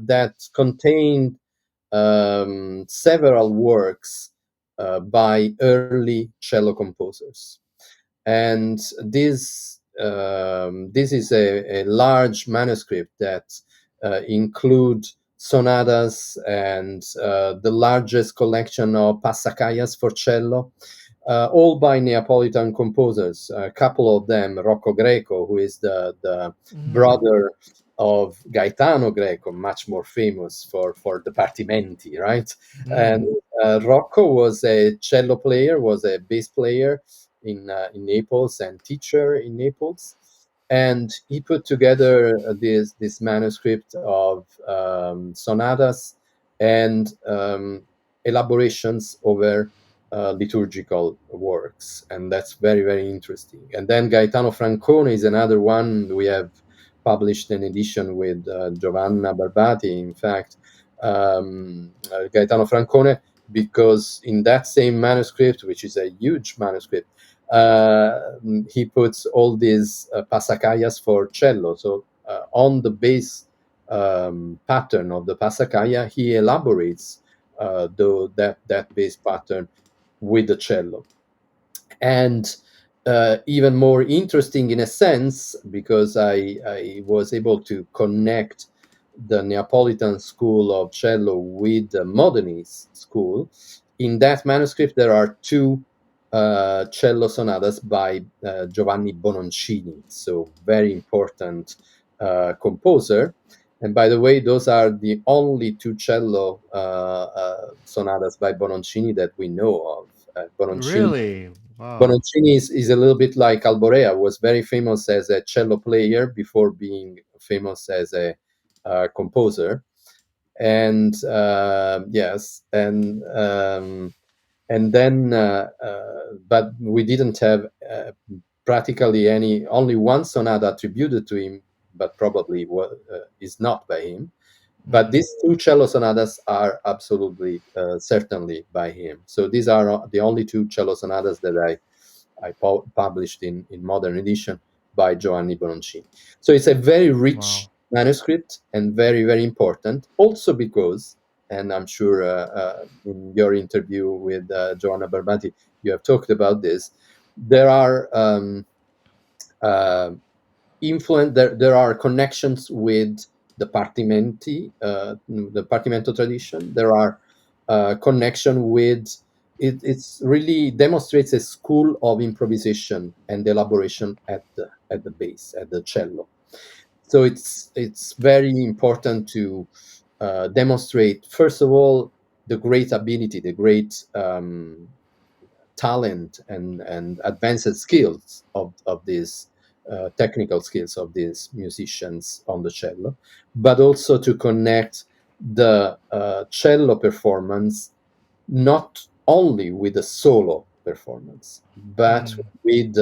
that contained several works by early cello composers. And this is a large manuscript that include sonatas and the largest collection of passacaglia for cello, all by Neapolitan composers. A couple of them, Rocco Greco, who is the Mm, brother of Gaetano Greco, much more famous for the Partimenti, right? And mm, Rocco was a cello player, was a bass player in Naples and teacher in Naples, and he put together this manuscript of sonatas and elaborations over liturgical works, and that's very very interesting. And then Gaetano Francone is another one. We have published an edition with Giovanna Barbati, in fact, Gaetano Francone, because in that same manuscript, which is a huge manuscript, uh, he puts all these passacaglias for cello. So on the bass pattern of the passacaglia, he elaborates that bass pattern with the cello. And even more interesting in a sense, because I was able to connect the Neapolitan school of cello with the modernist school. In that manuscript, there are two cello sonatas by Giovanni Bononcini, so very important composer. And by the way, those are the only two cello sonatas by Bononcini that we know of. Bononcini really? Wow. Bononcini is a little bit like Albarea, was very famous as a cello player before being famous as a composer. And yes, and then, but we didn't have practically only one sonata attributed to him, but probably is not by him. But Mm, these two cello sonatas are absolutely certainly by him. So these are the only two cello sonatas that I published in modern edition by Giovanni Bononcini. So it's a very rich wow. manuscript and very very important. Also because and I'm sure in your interview with Giovanna Barbati, you have talked about this. There are uh, there are connections with the Partimento tradition. There are connection with it's really demonstrates a school of improvisation and elaboration at the base, at the cello. So it's very important to demonstrate, first of all, the great ability, the great talent and advanced skills of these technical skills of these musicians on the cello, but also to connect the cello performance not only with the solo performance, but Mm. with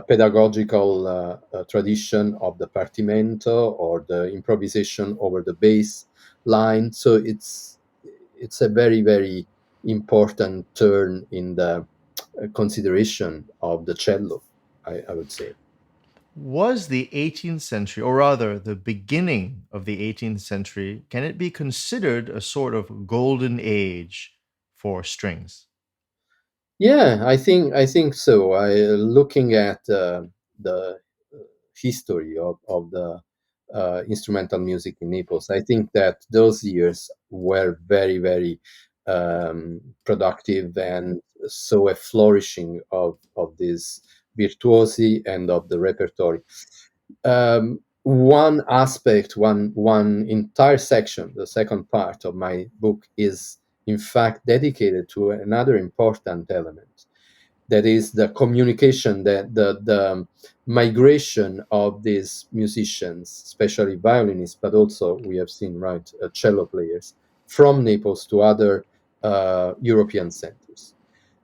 pedagogical tradition of the Partimento or the improvisation over the bass line. So it's a very, very important turn in the consideration of the cello, I would say. Was the 18th century, or rather the beginning of the 18th century, can it be considered a sort of golden age for strings? Yeah, I think so. Looking at the history of the instrumental music in Naples, I think that those years were very, very productive and saw a flourishing of this virtuosi and of the repertory. One aspect, one entire section, the second part of my book is in fact dedicated to another important element, that is the communication, the migration of these musicians, especially violinists, but also we have seen, right, cello players from Naples to other European centers.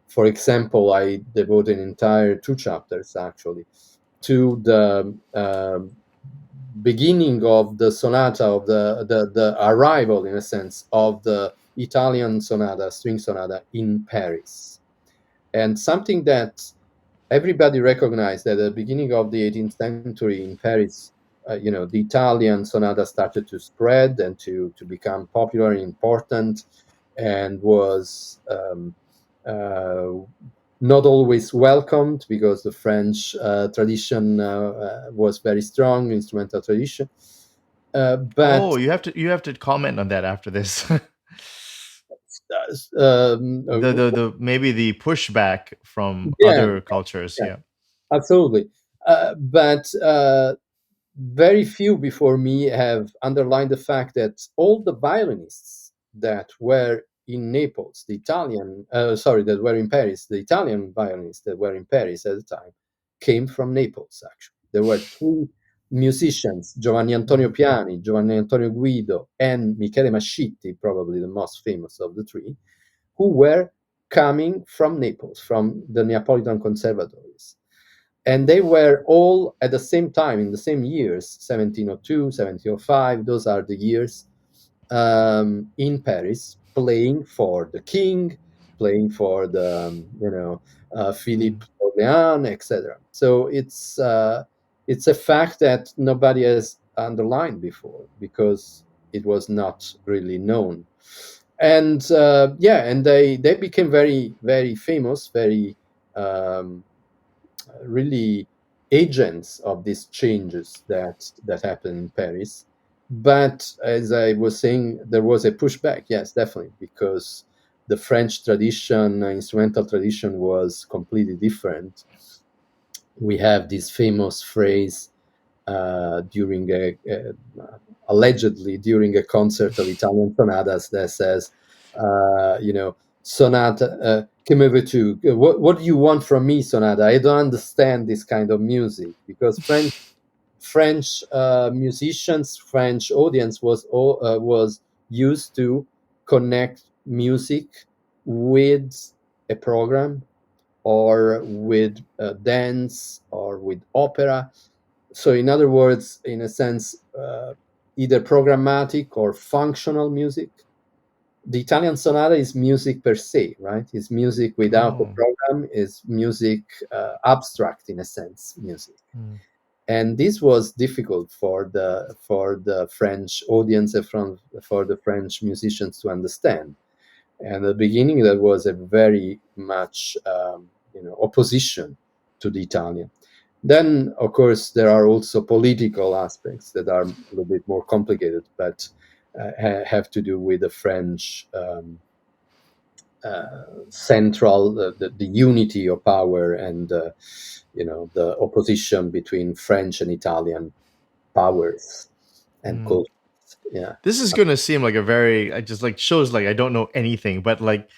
For example, I devote an entire two chapters actually to the beginning of the sonata, of the arrival, in a sense, of the Italian sonata, string sonata in Paris. And something that everybody recognized at the beginning of the 18th century in Paris, the Italian sonata started to spread and to become popular and important, and was uh, not always welcomed because the French tradition was very strong, instrumental tradition. But Oh, you have to comment on that after this. The maybe the pushback from yeah, other cultures. yeah, Yeah. absolutely. But very few before me have underlined the fact that all the violinists that were in Naples, that were in Paris, the Italian violinists that were in Paris at the time, came from Naples, actually. There were three musicians, Giovanni Antonio Mm. Piani, Giovanni Antonio Guido, and Michele Mascitti, probably the most famous of the three, who were coming from Naples, from the Neapolitan conservatories. And they were all at the same time, in the same years, 1702, 1705, those are the years, in Paris, playing for the king, playing for the, Philippe Mm. Orleans, etc. So it's a fact that nobody has underlined before because it was not really known. And yeah, and they became very, very famous, very um, really agents of these changes that happened in Paris. But as I was saying, there was a pushback. Yes, definitely, because the French tradition, instrumental tradition, was completely different. We have this famous phrase during allegedly during a concert of Italian sonatas that says, sonata, che me veux-tu? What do you want from me, sonata? I don't understand this kind of music, because French musicians, French audience was used to connect music with a program, or with dance, or with opera. So, in other words, in a sense, either programmatic or functional music. The Italian sonata is music per se, right? It's music without a Oh. program, is music, abstract, in a sense, music. Mm. and this was difficult for the French audience and for the French musicians to understand. And at the beginning, there was a very much opposition to the Italian. Then, of course, there are also political aspects that are a little bit more complicated, but have to do with the French central, the unity of power, and the opposition between French and Italian powers and Mm. cultures. Yeah. This is gonna seem like a very I just like shows like I don't know anything, but like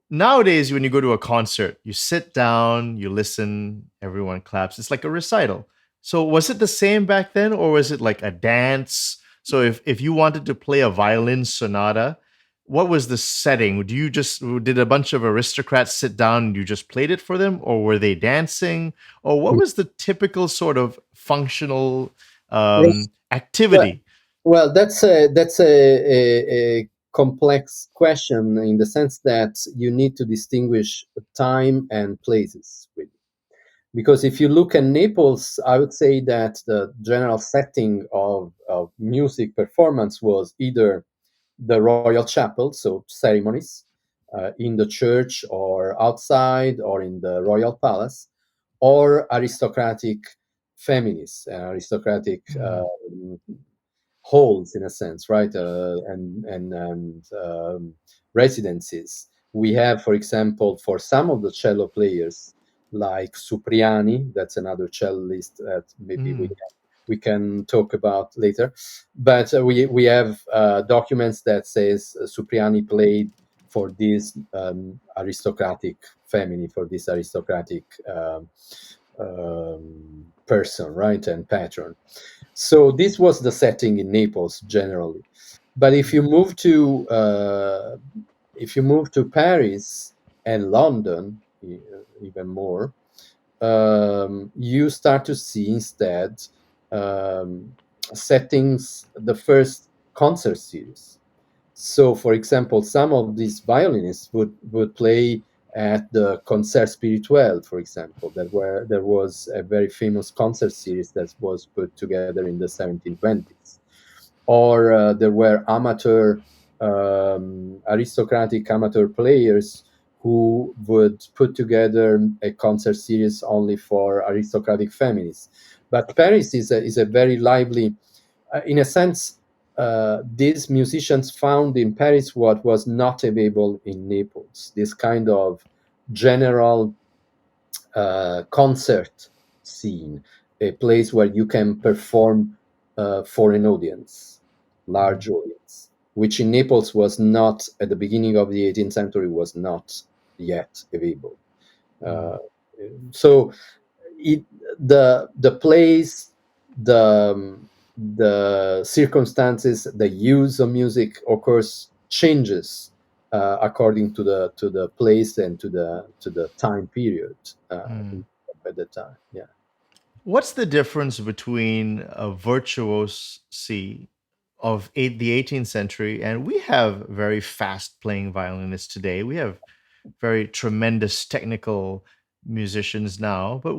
nowadays when you go to a concert, you sit down, you listen, everyone claps. It's like a recital. So was it the same back then, or was it like a dance? So if you wanted to play a violin sonata, what was the setting? Do you just did a bunch of aristocrats sit down and you just played it for them, or were they dancing, or what was the typical sort of functional Yes. Well, activity? well, that's a complex question in the sense that you need to distinguish time and places, really. Because if you look at Naples, I would say that the general setting of music performance was either the royal chapel, so ceremonies in the church or outside or in the royal palace, or aristocratic families, aristocratic Mm, halls in a sense, right? And residences. We have, for example, for some of the cello players, like Supriani, that's another cellist that maybe we mm, we can talk about later. But we have documents that says Supriani played for this aristocratic family, for this aristocratic person, right, and patron. So this was the setting in Naples generally. But if you move to Paris and London, even more, you start to see instead um, settings, the first concert series. So, for example, some of these violinists would play at the Concert Spirituel, for example. There was a very famous concert series that was put together in the 1720s. Or there were aristocratic amateur players who would put together a concert series only for aristocratic families. But Paris is a very lively, in a sense, these musicians found in Paris what was not available in Naples, this kind of general concert scene, a place where you can perform for an audience, large mm, audience, which in Naples was not, at the beginning of the 18th century, was not yet available. mm, Uh, so it, the place, the circumstances, the use of music, of course, changes according to the place and to the time period mm. at the time. Yeah. What's the difference between a virtuosi of the 18th century, and we have very fast playing violinists today. We have very tremendous technical musicians now. But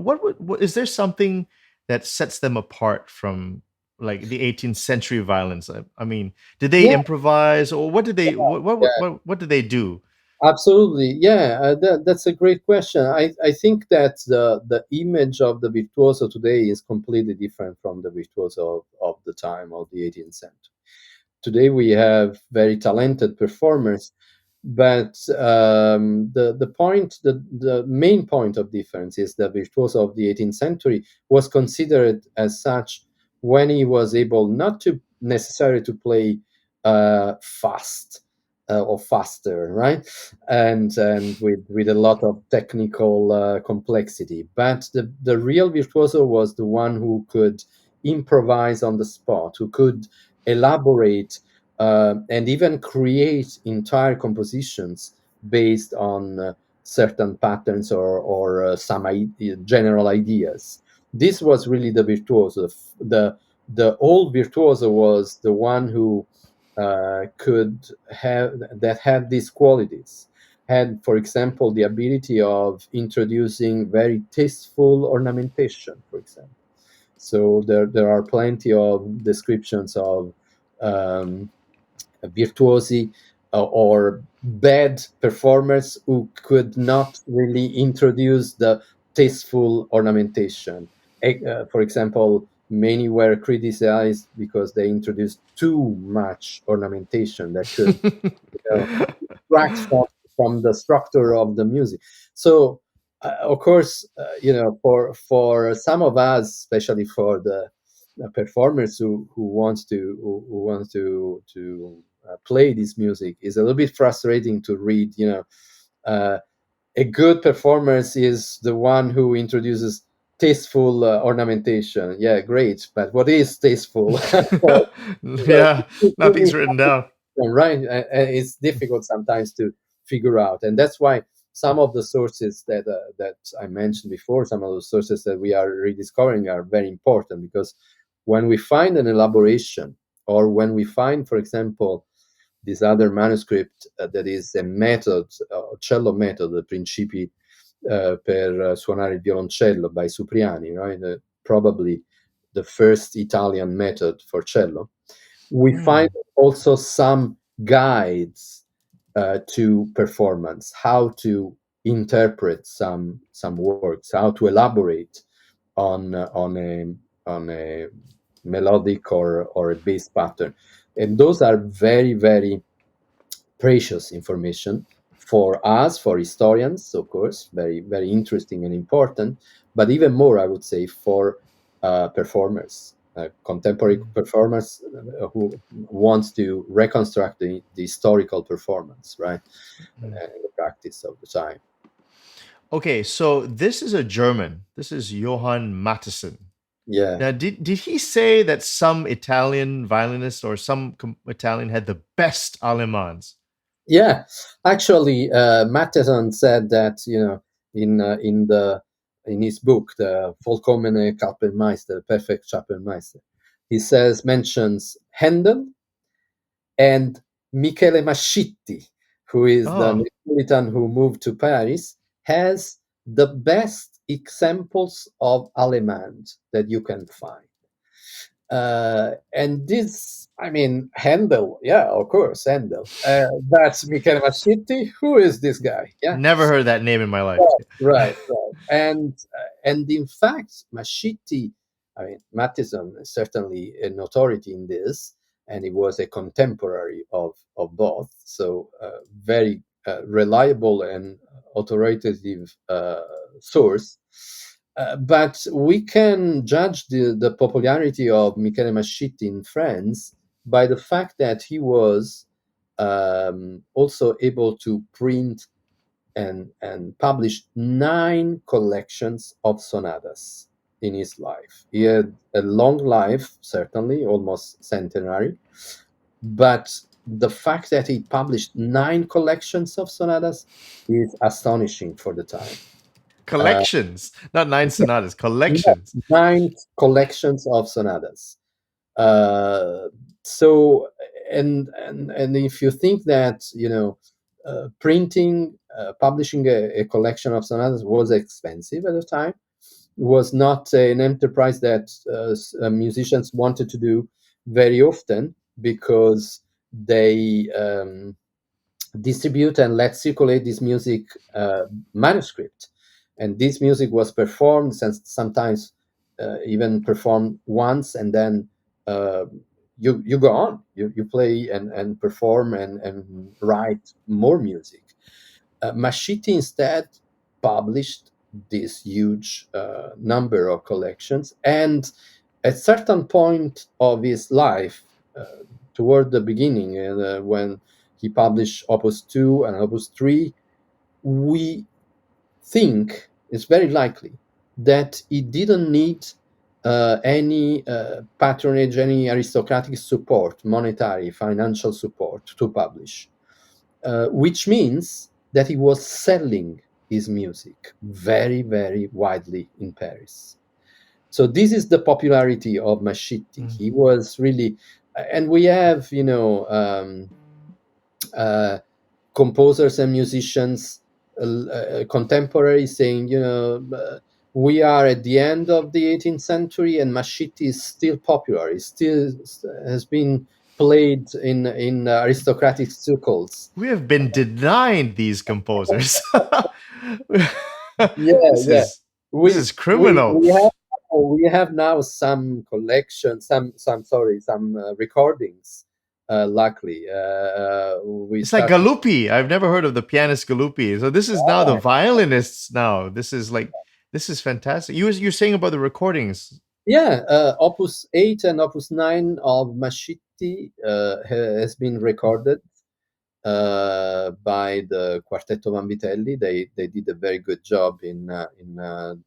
is there something that sets them apart from like the 18th century violins? I mean, did they Yeah. improvise, or what did they Yeah. what did they do? Absolutely, yeah. That's a great question. I think that the image of the virtuoso today is completely different from the virtuoso of the time of the 18th century. Today we have very talented performers, but the main point of difference is the virtuoso of the 18th century was considered as such when he was able not to necessarily to play fast or faster, right, and with a lot of technical complexity, but the real virtuoso was the one who could improvise on the spot, who could elaborate and even create entire compositions based on certain patterns or some general ideas. This was really the virtuoso. The old virtuoso was the one who could have that had these qualities. Had, for example, the ability of introducing very tasteful ornamentation, for example, So there are plenty of descriptions of um, virtuosi or bad performers who could not really introduce the tasteful ornamentation. For example, many were criticized because they introduced too much ornamentation that could, you know, distract from the structure of the music. So, of course, for some of us, especially for the performers who want to play this music, is a little bit frustrating to read. Uh, a good performance is the one who introduces tasteful ornamentation. Yeah, great, but what is tasteful? Yeah, nothing's written down. Right, it's difficult sometimes to figure out, and that's why some of the sources that I mentioned before, some of the sources that we are rediscovering, are very important, because when we find an elaboration, or when we find, for example, this other manuscript that is a method, cello method, the Principi per suonare il violoncello by Supriani, right? Probably the first Italian method for cello. We find Mm. also some guides to performance, how to interpret some works, how to elaborate on a melodic or a bass pattern, and those are very, very precious information for us, for historians, of course, very, very interesting and important, but even more, I would say, for performers, contemporary Mm. performers who want to reconstruct the historical performance, right? Mm. The practice of the time. Okay, so this is a German. This is Johann Mattheson. Yeah. Now, did he say that some Italian violinists or some Italian had the best Alemans? Yeah, actually, Matheson said that, in his book, the Vollkommene Kapellmeister, Perfect Kapellmeister, he mentions Handel and Michele Mascitti, who is the Oh, Neapolitan who moved to Paris, has the best examples of Alemans that you can find. And this, I mean, Handel, yeah, of course, Handel. That's Michele Mascitti. Who is this guy? Yeah, never heard that name in my life. right, right. And in fact, Mascitti, I mean, Matheson is certainly an authority in this, and he was a contemporary of both, so very reliable and authoritative source. But we can judge the popularity of Michele Mascitti in France by the fact that he was also able to print and published 9 collections of sonatas in his life. He had a long life, certainly, almost centenary, but the fact that he published 9 collections of sonatas is astonishing for the time. Uh, Collections, not nine sonatas, yeah, collections. 9 collections of sonatas. Uh, so, and if you think that, printing, publishing a collection of sonatas was expensive at the time, was not an enterprise that musicians wanted to do very often, because they distribute and let circulate this music manuscript. And this music was performed, and sometimes even performed once, and then uh, you go on, you play and perform and write more music. Mascitti instead published this huge number of collections, and at certain point of his life, toward the beginning, when he published Opus 2 and Opus 3, we think it's very likely that he didn't need any patronage, any aristocratic support, monetary, financial support to publish, which means that he was selling his music very, very widely in Paris. So this is the popularity of Mascitti. Mm. He was really, and we have, uh, composers and musicians, contemporary, saying, we are at the end of the 18th century, and Mascitti is still popular. He still has been played in aristocratic circles. We have been denied these composers. Yeah, this yeah. is this We is we criminal. we have now some collection, some recordings. Luckily, we It's like started. Galuppi. I've never heard of the pianist Galuppi. So this is now the violinists. Now this is fantastic. You're saying about the recordings. Yeah, Opus 8 and Opus 9 of Mascitti has been recorded by the Quartetto Vanvitelli. They did a very good job in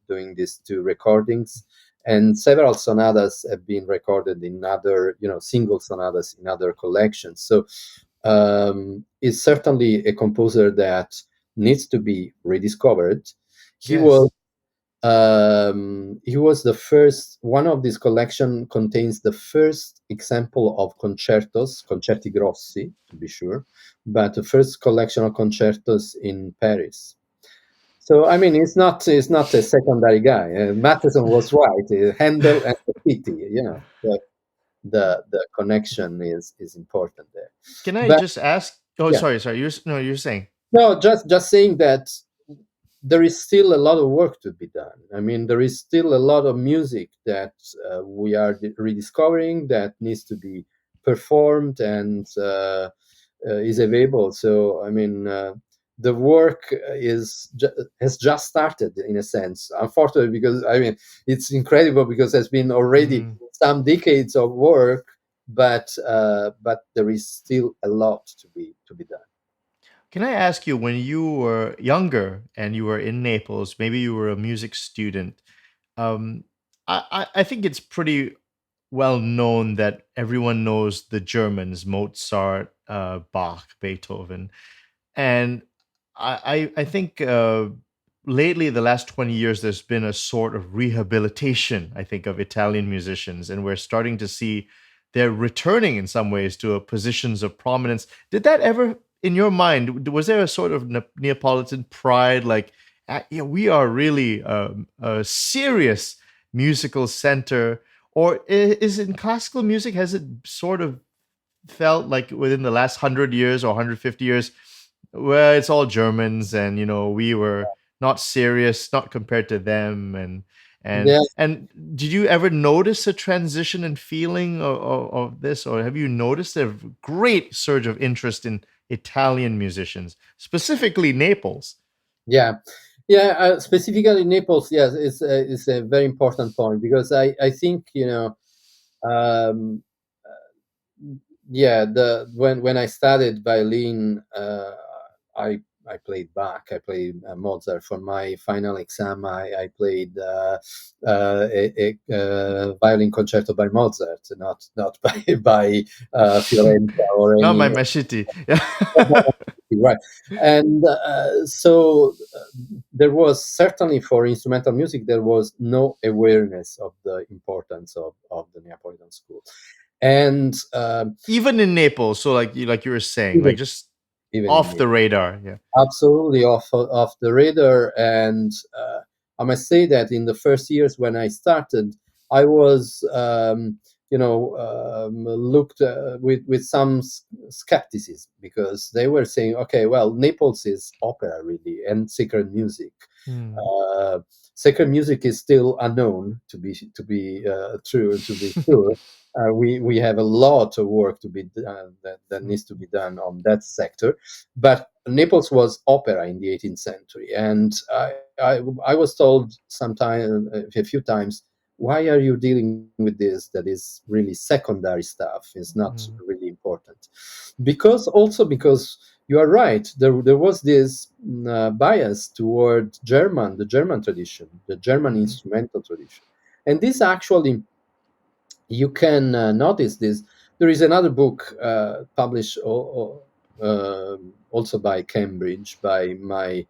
doing these two recordings, and several sonatas have been recorded in other, single sonatas in other collections. So is certainly a composer that needs to be rediscovered. He was Yes. he was the first. One of this collection contains the first example of concertos, concerti grossi, to be sure, but the first collection of concertos in Paris. So I mean, it's not a secondary guy. Matheson was right. Handel and Pitti, the connection is important there. Can I But just ask? Oh, yeah, sorry. You're no, you're saying. no, just saying that there is still a lot of work to be done. I mean, there is still a lot of music that we are rediscovering that needs to be performed and is available. So, I mean, the work has just started in a sense. Unfortunately, because I mean, it's incredible because there's been already Mhm. some decades of work, but there is still a lot to be done. Can I ask you, when you were younger and you were in Naples, maybe you were a music student, um, I think it's pretty well known that everyone knows the Germans, Mozart, Bach, Beethoven. And I think lately, the last 20 years, there's been a sort of rehabilitation, I think, of Italian musicians. And we're starting to see they're returning in some ways to positions of prominence. Did that ever, in your mind, was there a sort of Neapolitan pride? Like, yeah, we are really a serious musical center. Or is in classical music, has it sort of felt like within the last 100 years or 150 years, well, it's all Germans, and we were not serious, not compared to them, and Yeah, and did you ever notice a transition in feeling of this, or have you noticed a great surge of interest in Italian musicians, specifically Naples? yeah, yeah. Specifically Naples, yes, it's a very important point because I think um, yeah, the when I studied violin, I I played Bach, I played Mozart. For my final exam, I played a violin concerto by Mozart, not by Fiorenza or Not my any. Mascitti. Right, and so there was certainly for instrumental music there was no awareness of the importance of the Neapolitan school, and Even in Naples, so like you were saying, even like just even in off it, the radar. Yeah. absolutely off the radar. And I must say that in the first years when I started, I was looked with some skepticism because they were saying, okay, well, Naples is opera really and sacred music. Hmm. uh, Sacred music is still unknown, to be sure. We have a lot of work to be done, that needs to be done on that sector. But Naples was opera in the 18th century, and I was told sometime, a few times, why are you dealing with this? That is really secondary stuff. It's not Hmm. really important. Because you are right. There was this bias toward the German tradition, the German Hmm. instrumental tradition, and this actually you can notice this. There is another book published also by Cambridge by my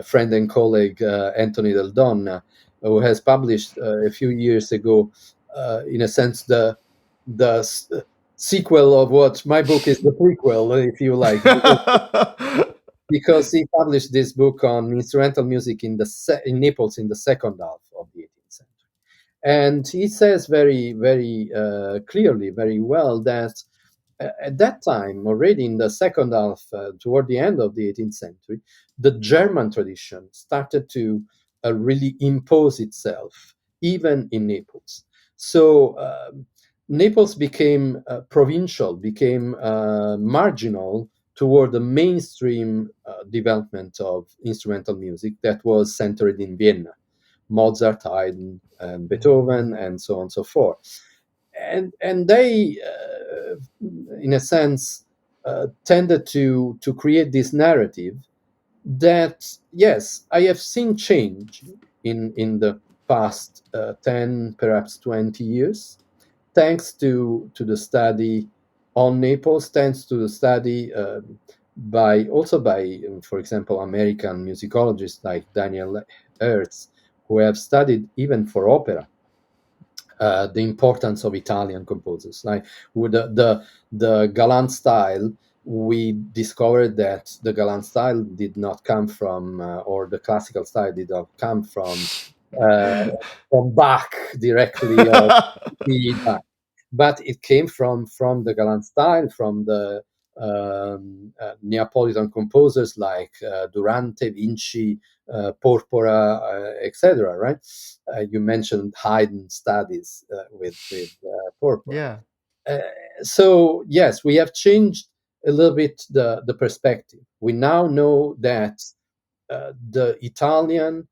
friend and colleague Anthony Del Donna, who has published a few years ago, in a sense, the sequel of what my book is, the prequel, if you like, because he published this book on instrumental music in Naples in the second half And he says very, very clearly, very well, that at that time, already in the second half, toward the end of the 18th century, the German tradition started to really impose itself, even in Naples. So Naples became provincial, became marginal toward the mainstream development of instrumental music that was centered in Vienna. Mozart, Haydn, and Beethoven, and so on and so forth. And they, in a sense, tended to create this narrative that, yes, I have seen change in the past 10, perhaps 20 years, thanks to the study on Naples, thanks to the study by also by, for example, American musicologists like Daniel Hertz, who have studied even for opera the importance of Italian composers. Like with the galant style, we discovered that the galant style did not come from, or the classical style did not come uh, from Bach directly, or Bach, but it came from the galant style, from the Neapolitan composers like Durante, Vinci, Porpora, etc. Right? You mentioned Haydn studies with Porpora. Yeah. Uh, so yes, we have changed a little bit the perspective. We now know that the Italian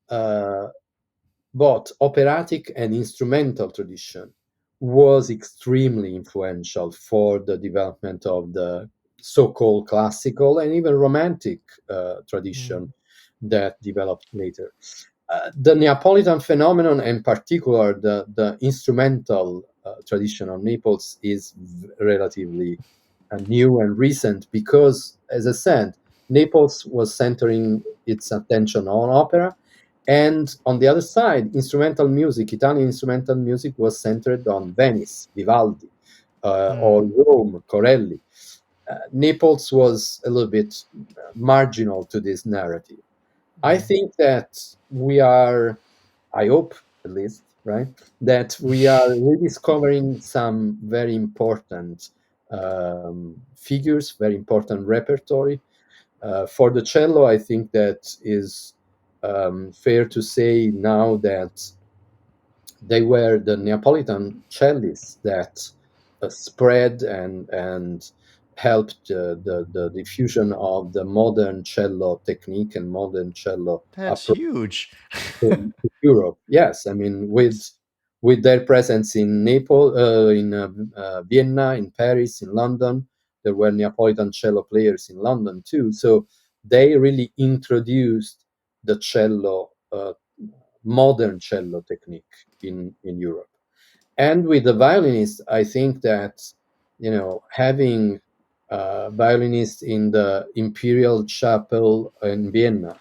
uh, both operatic and instrumental tradition was extremely influential for the development of the so-called classical and even romantic tradition Mm, that developed later. The Neapolitan phenomenon, in particular the instrumental tradition of Naples, is relatively new and recent because, as I said, Naples was centering its attention on opera, and on the other side, instrumental music, Italian instrumental music, was centered on Venice, Vivaldi, or mm, Rome, Corelli. Naples was a little bit marginal to this narrative. I mm. think that we are, I hope at least, right, that we are rediscovering some very important figures, very important repertory. For the cello, I think that is fair to say now that they were the Neapolitan cellists that spread and helped the diffusion of the modern cello technique and modern cello That's approach huge. to Europe. Yes, I mean with their presence in Naples, in Vienna, in Paris, in London, there were Neapolitan cello players in London too. So they really introduced the cello, modern cello technique in Europe. And with the violinist, I think that having violinists in the Imperial Chapel in Vienna,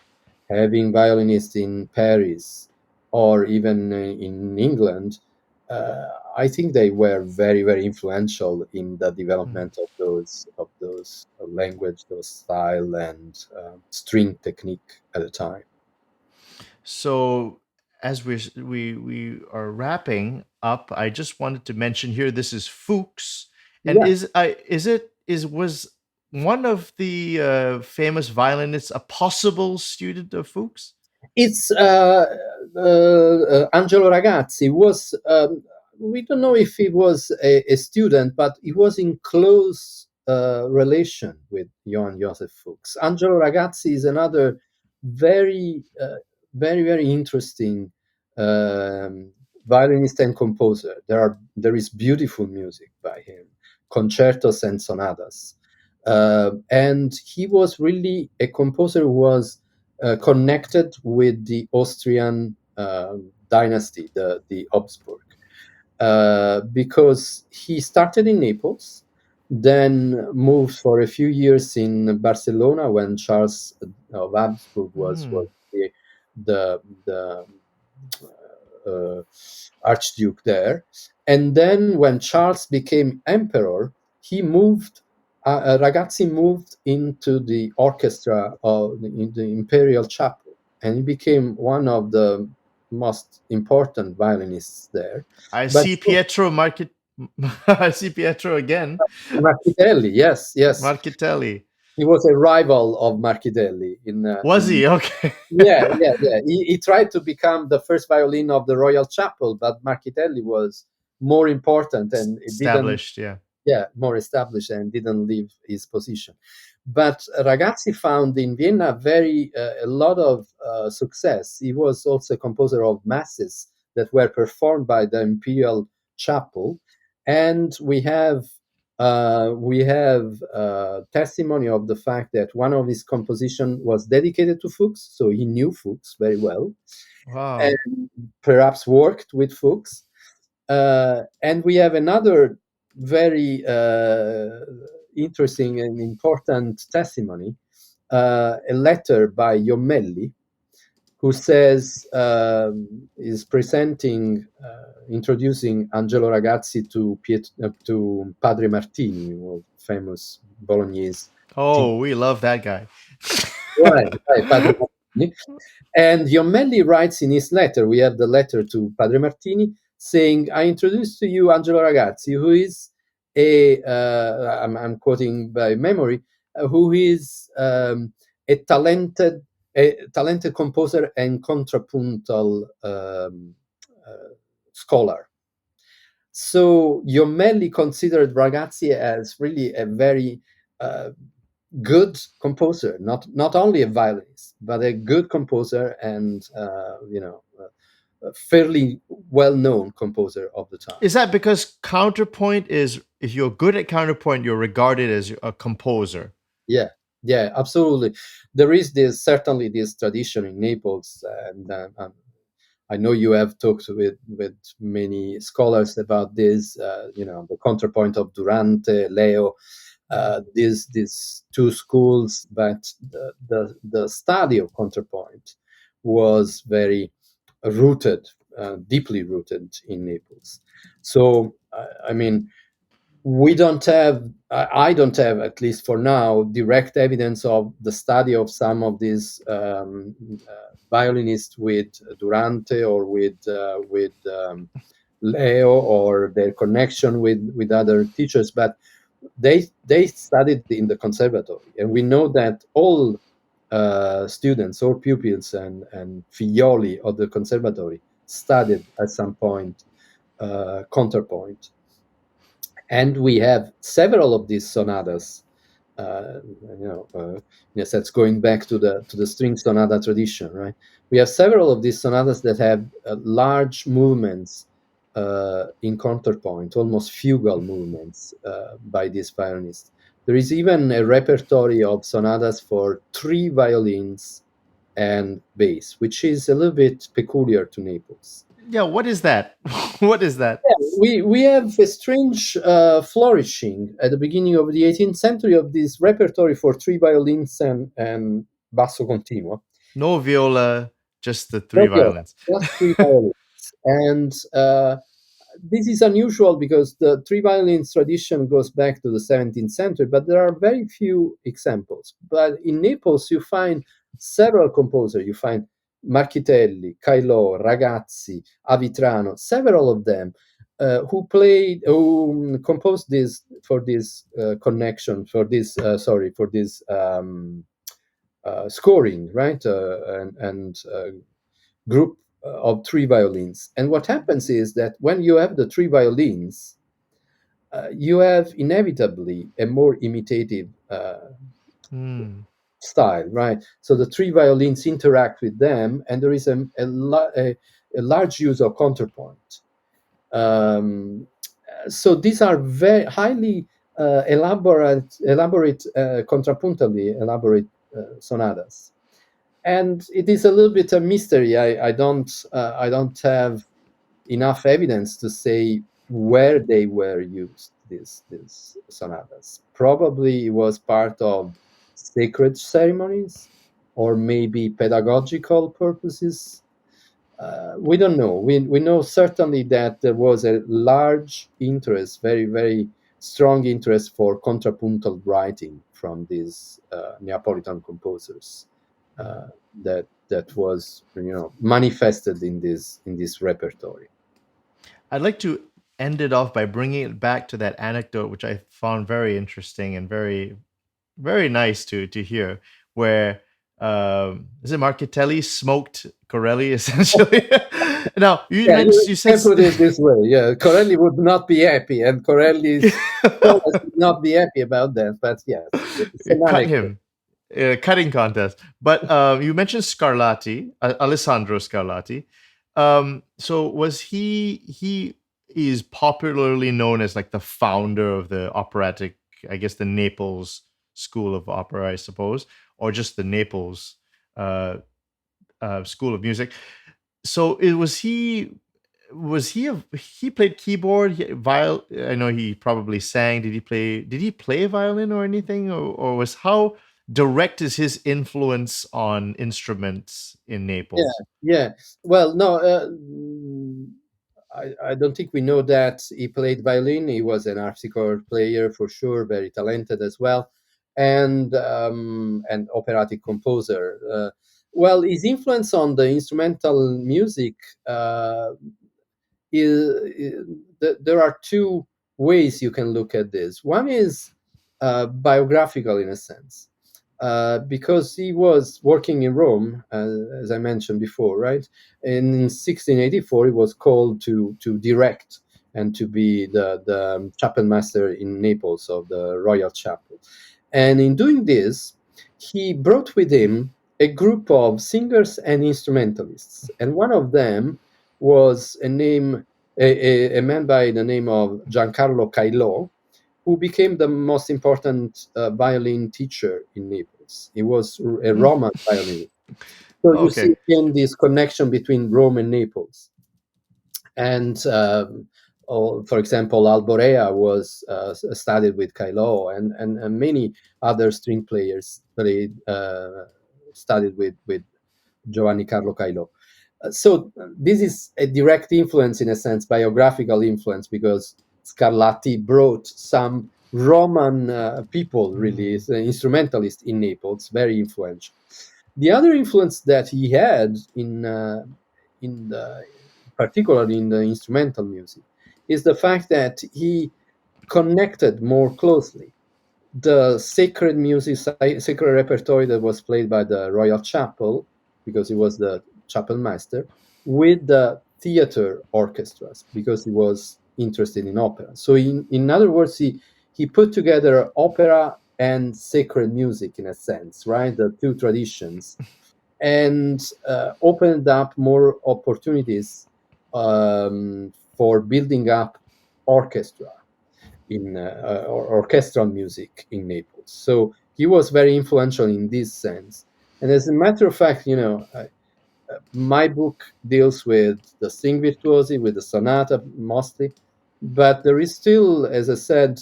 having violinists in Paris, or even in England, uh, I think they were very, very influential in the Mm. development of those language, those style, and string technique at the time. So, as we are wrapping up, I just wanted to mention here this is Fuchs, and Yeah. is it is was one of the famous violinists a possible student of Fuchs? It's Angelo Ragazzi was. We don't know if he was a student, but he was in close relation with Johann Joseph Fuchs. Angelo Ragazzi is another very, very, very interesting um, violinist and composer. There is beautiful music by him, concertos and sonatas, and he was really a composer who was connected with the Austrian dynasty, the Habsburg, because he started in Naples, then moved for a few years in Barcelona when Charles of Habsburg was Mm. the uh, archduke there, and then when Charles became emperor, he moved. Ragazzi moved into the orchestra of the Imperial Chapel, and he became one of the most important violinists there. I But see Pietro Marchit. I see Pietro again. Marchitelli, yes, yes, Marchitelli. he was a rival of Marchitelli Was in he? Okay. yeah, yeah, yeah. He tried to become the first violin of the Royal Chapel, but Marchitelli was more important, and it didn't, Established, yeah. yeah, more established, and didn't leave his position. But Ragazzi found in Vienna very a lot of success. He was also a composer of masses that were performed by the Imperial Chapel, and we have testimony of the fact that one of his compositions was dedicated to Fuchs, so he knew Fuchs very well, Wow. and perhaps worked with Fuchs. And we have another very interesting and important testimony, a letter by Jomelli, who says is presenting, introducing Angelo Ragazzi to Padre Martini, who was famous Bolognese teacher. Oh, we love that guy. Right, right, Padre Martini. And Jomelli writes in his letter, we have the letter to Padre Martini, saying, I introduce to you Angelo Ragazzi, who is I'm quoting by memory, who is a talented composer and contrapuntal scholar. So Jomelli considered Ragazzi as really a very uh, good composer, not only a violinist, but a good composer and a fairly well-known composer of the time. Is that because counterpoint is, if you're good at counterpoint, you're regarded as a composer? Yeah, yeah, absolutely. There is certainly this tradition in Naples, and I know you have talked with many scholars about this. The counterpoint of Durante, Leo, these two schools, but the study of counterpoint was very rooted, deeply rooted in Naples. So, I mean, we don't have, I don't have, at least for now, direct evidence of the study of some of these violinists with Durante or with Leo, or their connection with other teachers, but they studied in the conservatory, and we know that all students or pupils and figlioli of the conservatory studied at some point counterpoint. And we have several of these sonatas, uh, in a sense, going back to the string sonata tradition, right? We have several of these sonatas that have large movements in counterpoint, almost fugal movements by these violinists. There is even a repertory of sonatas for three violins and bass, which is a little bit peculiar to Naples. Yeah, what is that? What is that? Yeah, we have a strange flourishing at the beginning of the 18th century of this repertory for three violins and basso continuo. No viola, just the three No viola, violins. just three violins. And this is unusual because the three violins tradition goes back to the 17th century, but there are very few examples. But in Naples, you find several composers. You find Marchitelli, Cailò, Ragazzi, Avitrano, several of them who composed this for this connection, for this, for this scoring, right? And group of three violins. And what happens is that when you have the three violins, you have inevitably a more imitative Hmm. style, right? So the three violins interact with them, and there is a large use of counterpoint. Um, so these are very highly elaborate, contrapuntally elaborate sonatas. And it is a little bit a mystery. I don't have enough evidence to say where they were used. These sonatas, probably it was part of sacred ceremonies, or maybe pedagogical purposes. We don't know. We know certainly that there was a large interest, very very strong interest for contrapuntal writing from these Neapolitan composers. uh, that was manifested in this repertory. I'd like to end it off by bringing it back to that anecdote, which I found very interesting and very, very nice to hear, where is it Marchitelli smoked Corelli essentially? Now you Yeah, mentioned you you said can put it this way. Yeah, Corelli would not be happy, and Corelli's scholars would not be happy about that. But yes, it's an cut anecdote. him. Cutting contest. But you mentioned Scarlatti, Alessandro Scarlatti. So was he is popularly known as like the founder of the operatic, I guess the Naples School of Opera, I suppose, or just the Naples uh, School of Music. So it was he played keyboard, I know he probably sang. Did he play violin or anything, or was how direct is his influence on instruments in Yeah, Naples? yeah. Well, no, I don't think we know that he played violin. He was an harpsichord player for sure, very talented as well, and operatic composer. Well, his influence on the instrumental music there are two ways you can look at this. One is biographical in a sense, because he was working in Rome, as I mentioned before, right? In 1684, he was called to direct and to be the chapel master in Naples of the royal chapel. And in doing this, he brought with him a group of singers and instrumentalists, and one of them was a man by the name of Giancarlo Cailò, who became the most important violin teacher in Naples. He was a Hmm. Roman violinist. So you see Okay. again this connection between Rome and Naples. And for example, Albarea was studied with Cailò, and many other string players studied with Giovanni Carlo Cailò. So this is a direct influence, in a sense, biographical influence, because Scarlatti brought some Roman people, really, Hmm. as instrumentalists in Naples, very influential. The other influence that he had in the, particularly in the instrumental music, is the fact that he connected more closely the sacred music, sacred repertory that was played by the Royal Chapel, because he was the chapel master, with the theater orchestras, because he was interested in opera. So, in other words, he put together opera and sacred music in a sense, right? The two traditions, and opened up more opportunities for building up orchestra orchestral music in Naples. So he was very influential in this sense. And as a matter of fact, my book deals with the string virtuosi, with the sonata mostly, but there is still, as I said,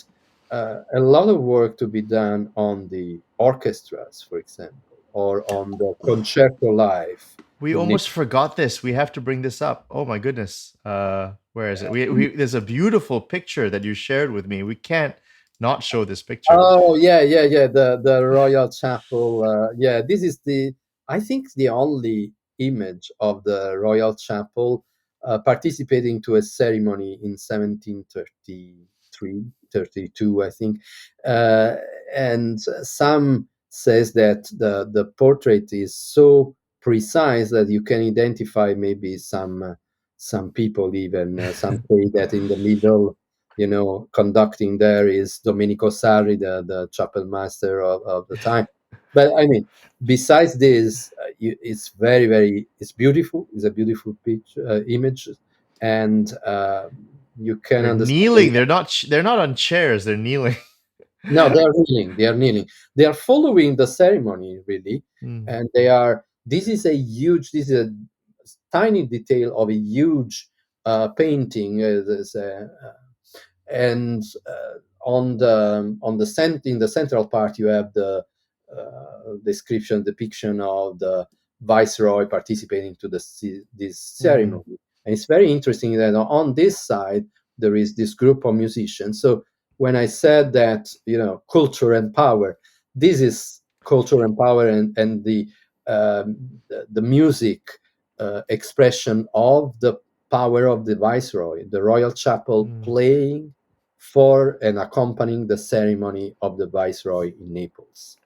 a lot of work to be done on the orchestras, for example, or on the concerto live We in almost Naples. forgot this. We have to bring this up. Oh my goodness. Where is it? There's a beautiful picture that you shared with me. We can't not show this picture. Oh, yeah, yeah, yeah. The Royal Chapel. Yeah, this is I think the only image of the Royal Chapel participating to a ceremony in 1733, 32, I think. Uh, and some says that the portrait is so precise that you can identify maybe some people even. Some say that in the middle, conducting there is Domenico Sarri, the chapel master of the time. But I mean, besides this, it's very, very, it's beautiful. It's a beautiful picture, image, and you can They're understand. kneeling. They're not on chairs. They're kneeling. No, they are kneeling. They are kneeling. They are following the ceremony really, Mm. and they are. This is a huge. This is a tiny detail of a huge painting. There's a and in the central part you have the depiction of the viceroy participating to this Mm. ceremony. And it's very interesting that on this side there is this group of musicians. So when I said that, culture and power, this is culture and power, and the the music expression of the power of the viceroy, the royal chapel Mm, playing for and accompanying the ceremony of the viceroy in Naples.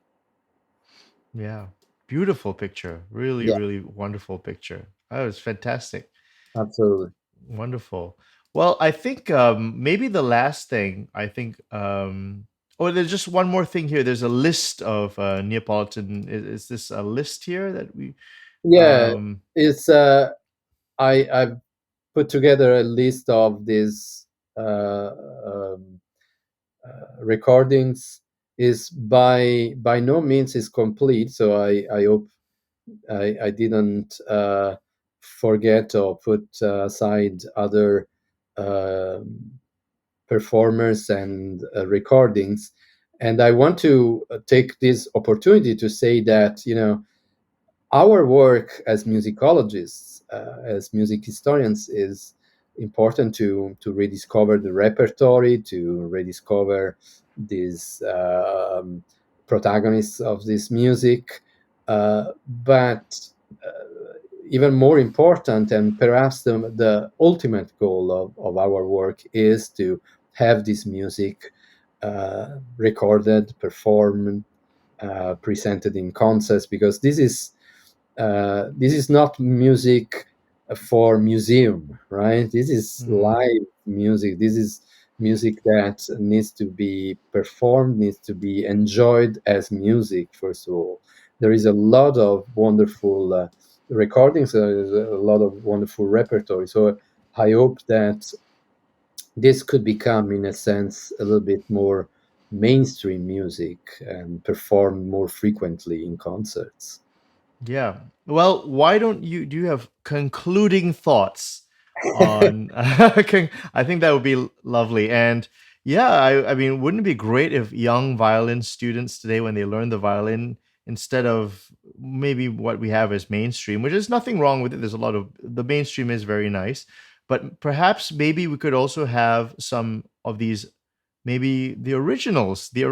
yeah. Beautiful picture. Really, Yeah, really wonderful picture. That was fantastic. absolutely. Wonderful. Well, I think maybe the last thing, I think, oh, there's just one more thing here. There's a list of Neapolitan. Is this a list here that we, Yeah, um, it's I've put together a list of these uh, um, recordings. Is by no means is complete, so I hope I didn't forget or put aside other um performers and recordings. And I want to take this opportunity to say that, our work as musicologists, as music historians, is important to rediscover the repertory, to rediscover these protagonists of this music. But even more important, and perhaps the ultimate goal of our work, is to have this music recorded, performed, presented in concerts, because this is not music for museum, right? This is mm, live music. This is music that needs to be performed, needs to be enjoyed as music. First of all, there is a lot of wonderful recordings. There is a lot of wonderful repertory. So I hope that this could become, in a sense, a little bit more mainstream music and performed more frequently in concerts. yeah. Well, why don't you do you have concluding thoughts on I think that would be lovely. And yeah, I mean, wouldn't it be great if young violin students today, when they learn the violin, instead of maybe what we have as mainstream, which is nothing wrong with it. There's a lot of the mainstream is very nice, but perhaps maybe we could also have some of these, maybe the originals, the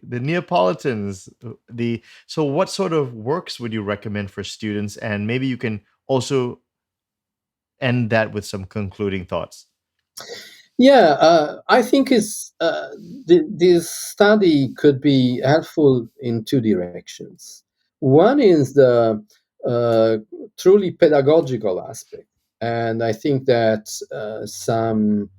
Neapolitans, the so what sort of works would you recommend for students? And maybe you can also end that with some concluding thoughts. Yeah, I think this study could be helpful in two directions. One is the uh, truly pedagogical aspect, and I think that some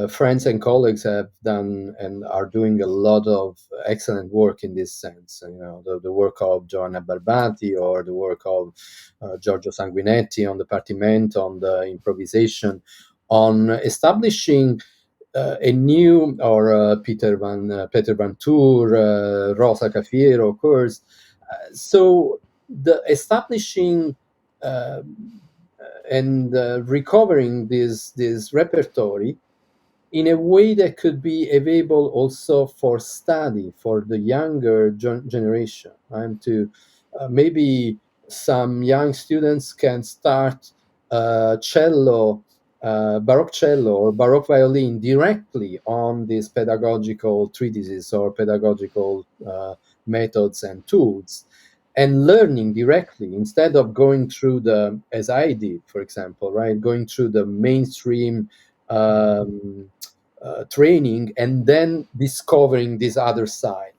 friends and colleagues have done and are doing a lot of excellent work in this sense. The work of Giovanna Barbati, or the work of Giorgio Sanguinetti on the Partimento, on the improvisation, on establishing a new, or Peter Van Tour, Rosa Cafiero, of course. So the establishing uh, and recovering this repertory in a way that could be available also for study for the younger generation, and to maybe some young students can start cello, baroque cello or baroque violin directly on these pedagogical treatises or pedagogical methods and tools, and learning directly, instead of going through the, as I did, for example, right, going through the mainstream Mhm. training and then discovering this other side.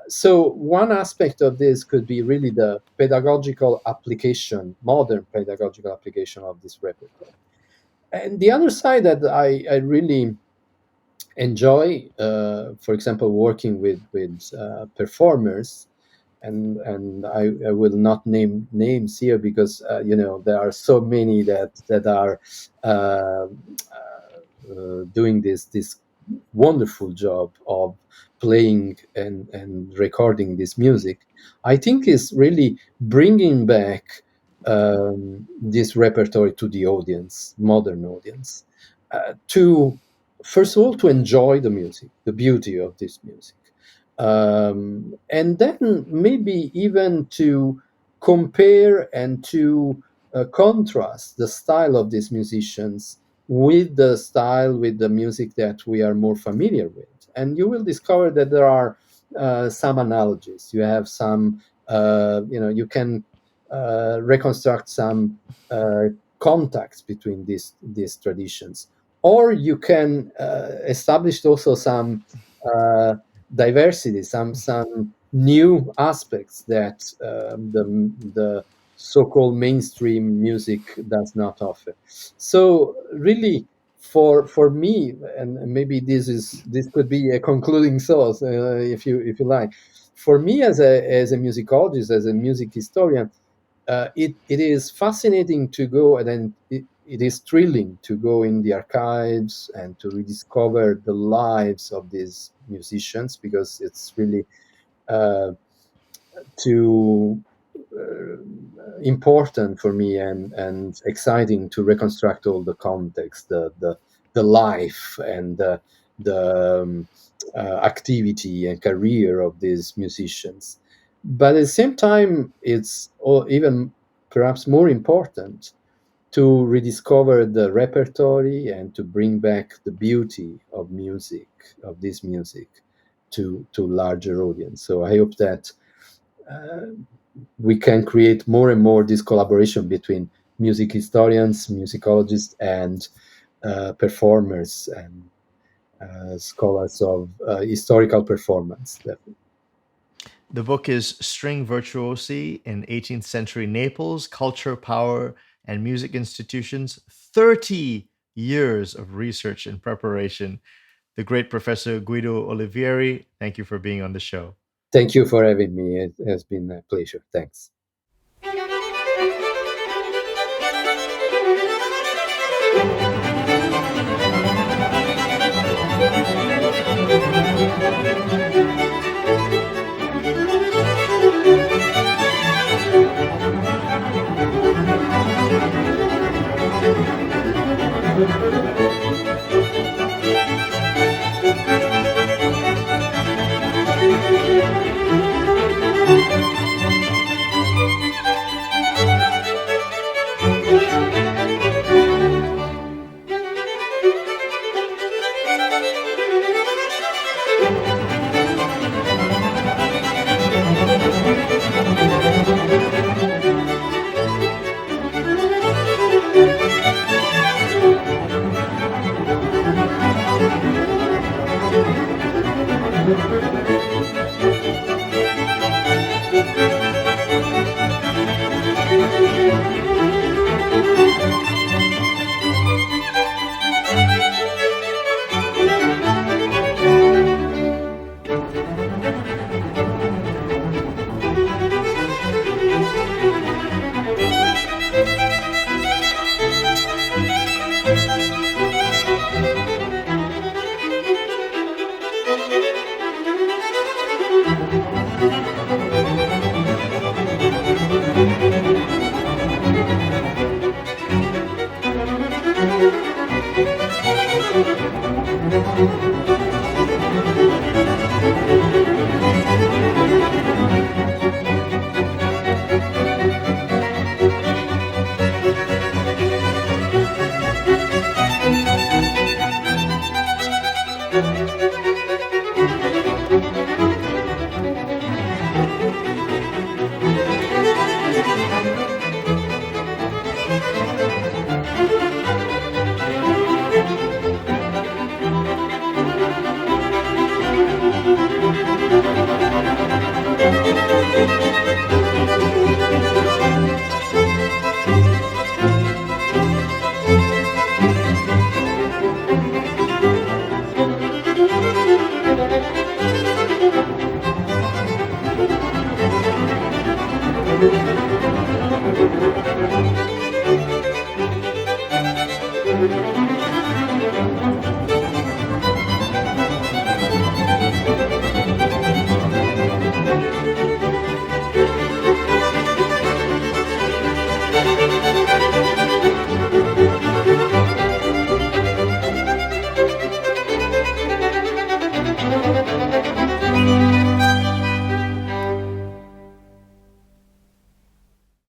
So one aspect of this could be really the pedagogical application, modern pedagogical application of this repertoire. And the other side that I really enjoy, for example, working with performers, and I will not name names here, because there are so many that are uh, doing this wonderful job of playing and recording this music. I think is really bringing back this repertory to the audience, modern audience, to first of all to enjoy the music, the beauty of this music, and then maybe even to compare and to contrast the style of these musicians with the style, with the music that we are more familiar with. And you will discover that there are some analogies. You have some you can reconstruct some contacts between these traditions, or you can establish also some diversity, some new aspects that the so-called mainstream music does not offer. So really, for me, and maybe this could be a concluding thought, if you like. For me, as a musicologist, as a music historian, it is fascinating to go, and then it is thrilling to go in the archives and to rediscover the lives of these musicians, because it's really uh, too important for me, and exciting to reconstruct all the context, the life, and the activity and career of these musicians. But at the same time, it's even perhaps more important to rediscover the repertory and to bring back the beauty of music, of this music, to larger audience. So I hope that uh, we can create more and more this collaboration between music historians, musicologists, and performers and scholars of historical performance. Definitely. The book is String Virtuosi in 18th Century Naples, Culture, Power, and Music Institutions, 30 years of research and preparation. The great Professor Guido Olivieri, thank you for being on the show. Thank you for having me. It has been a pleasure. Thanks.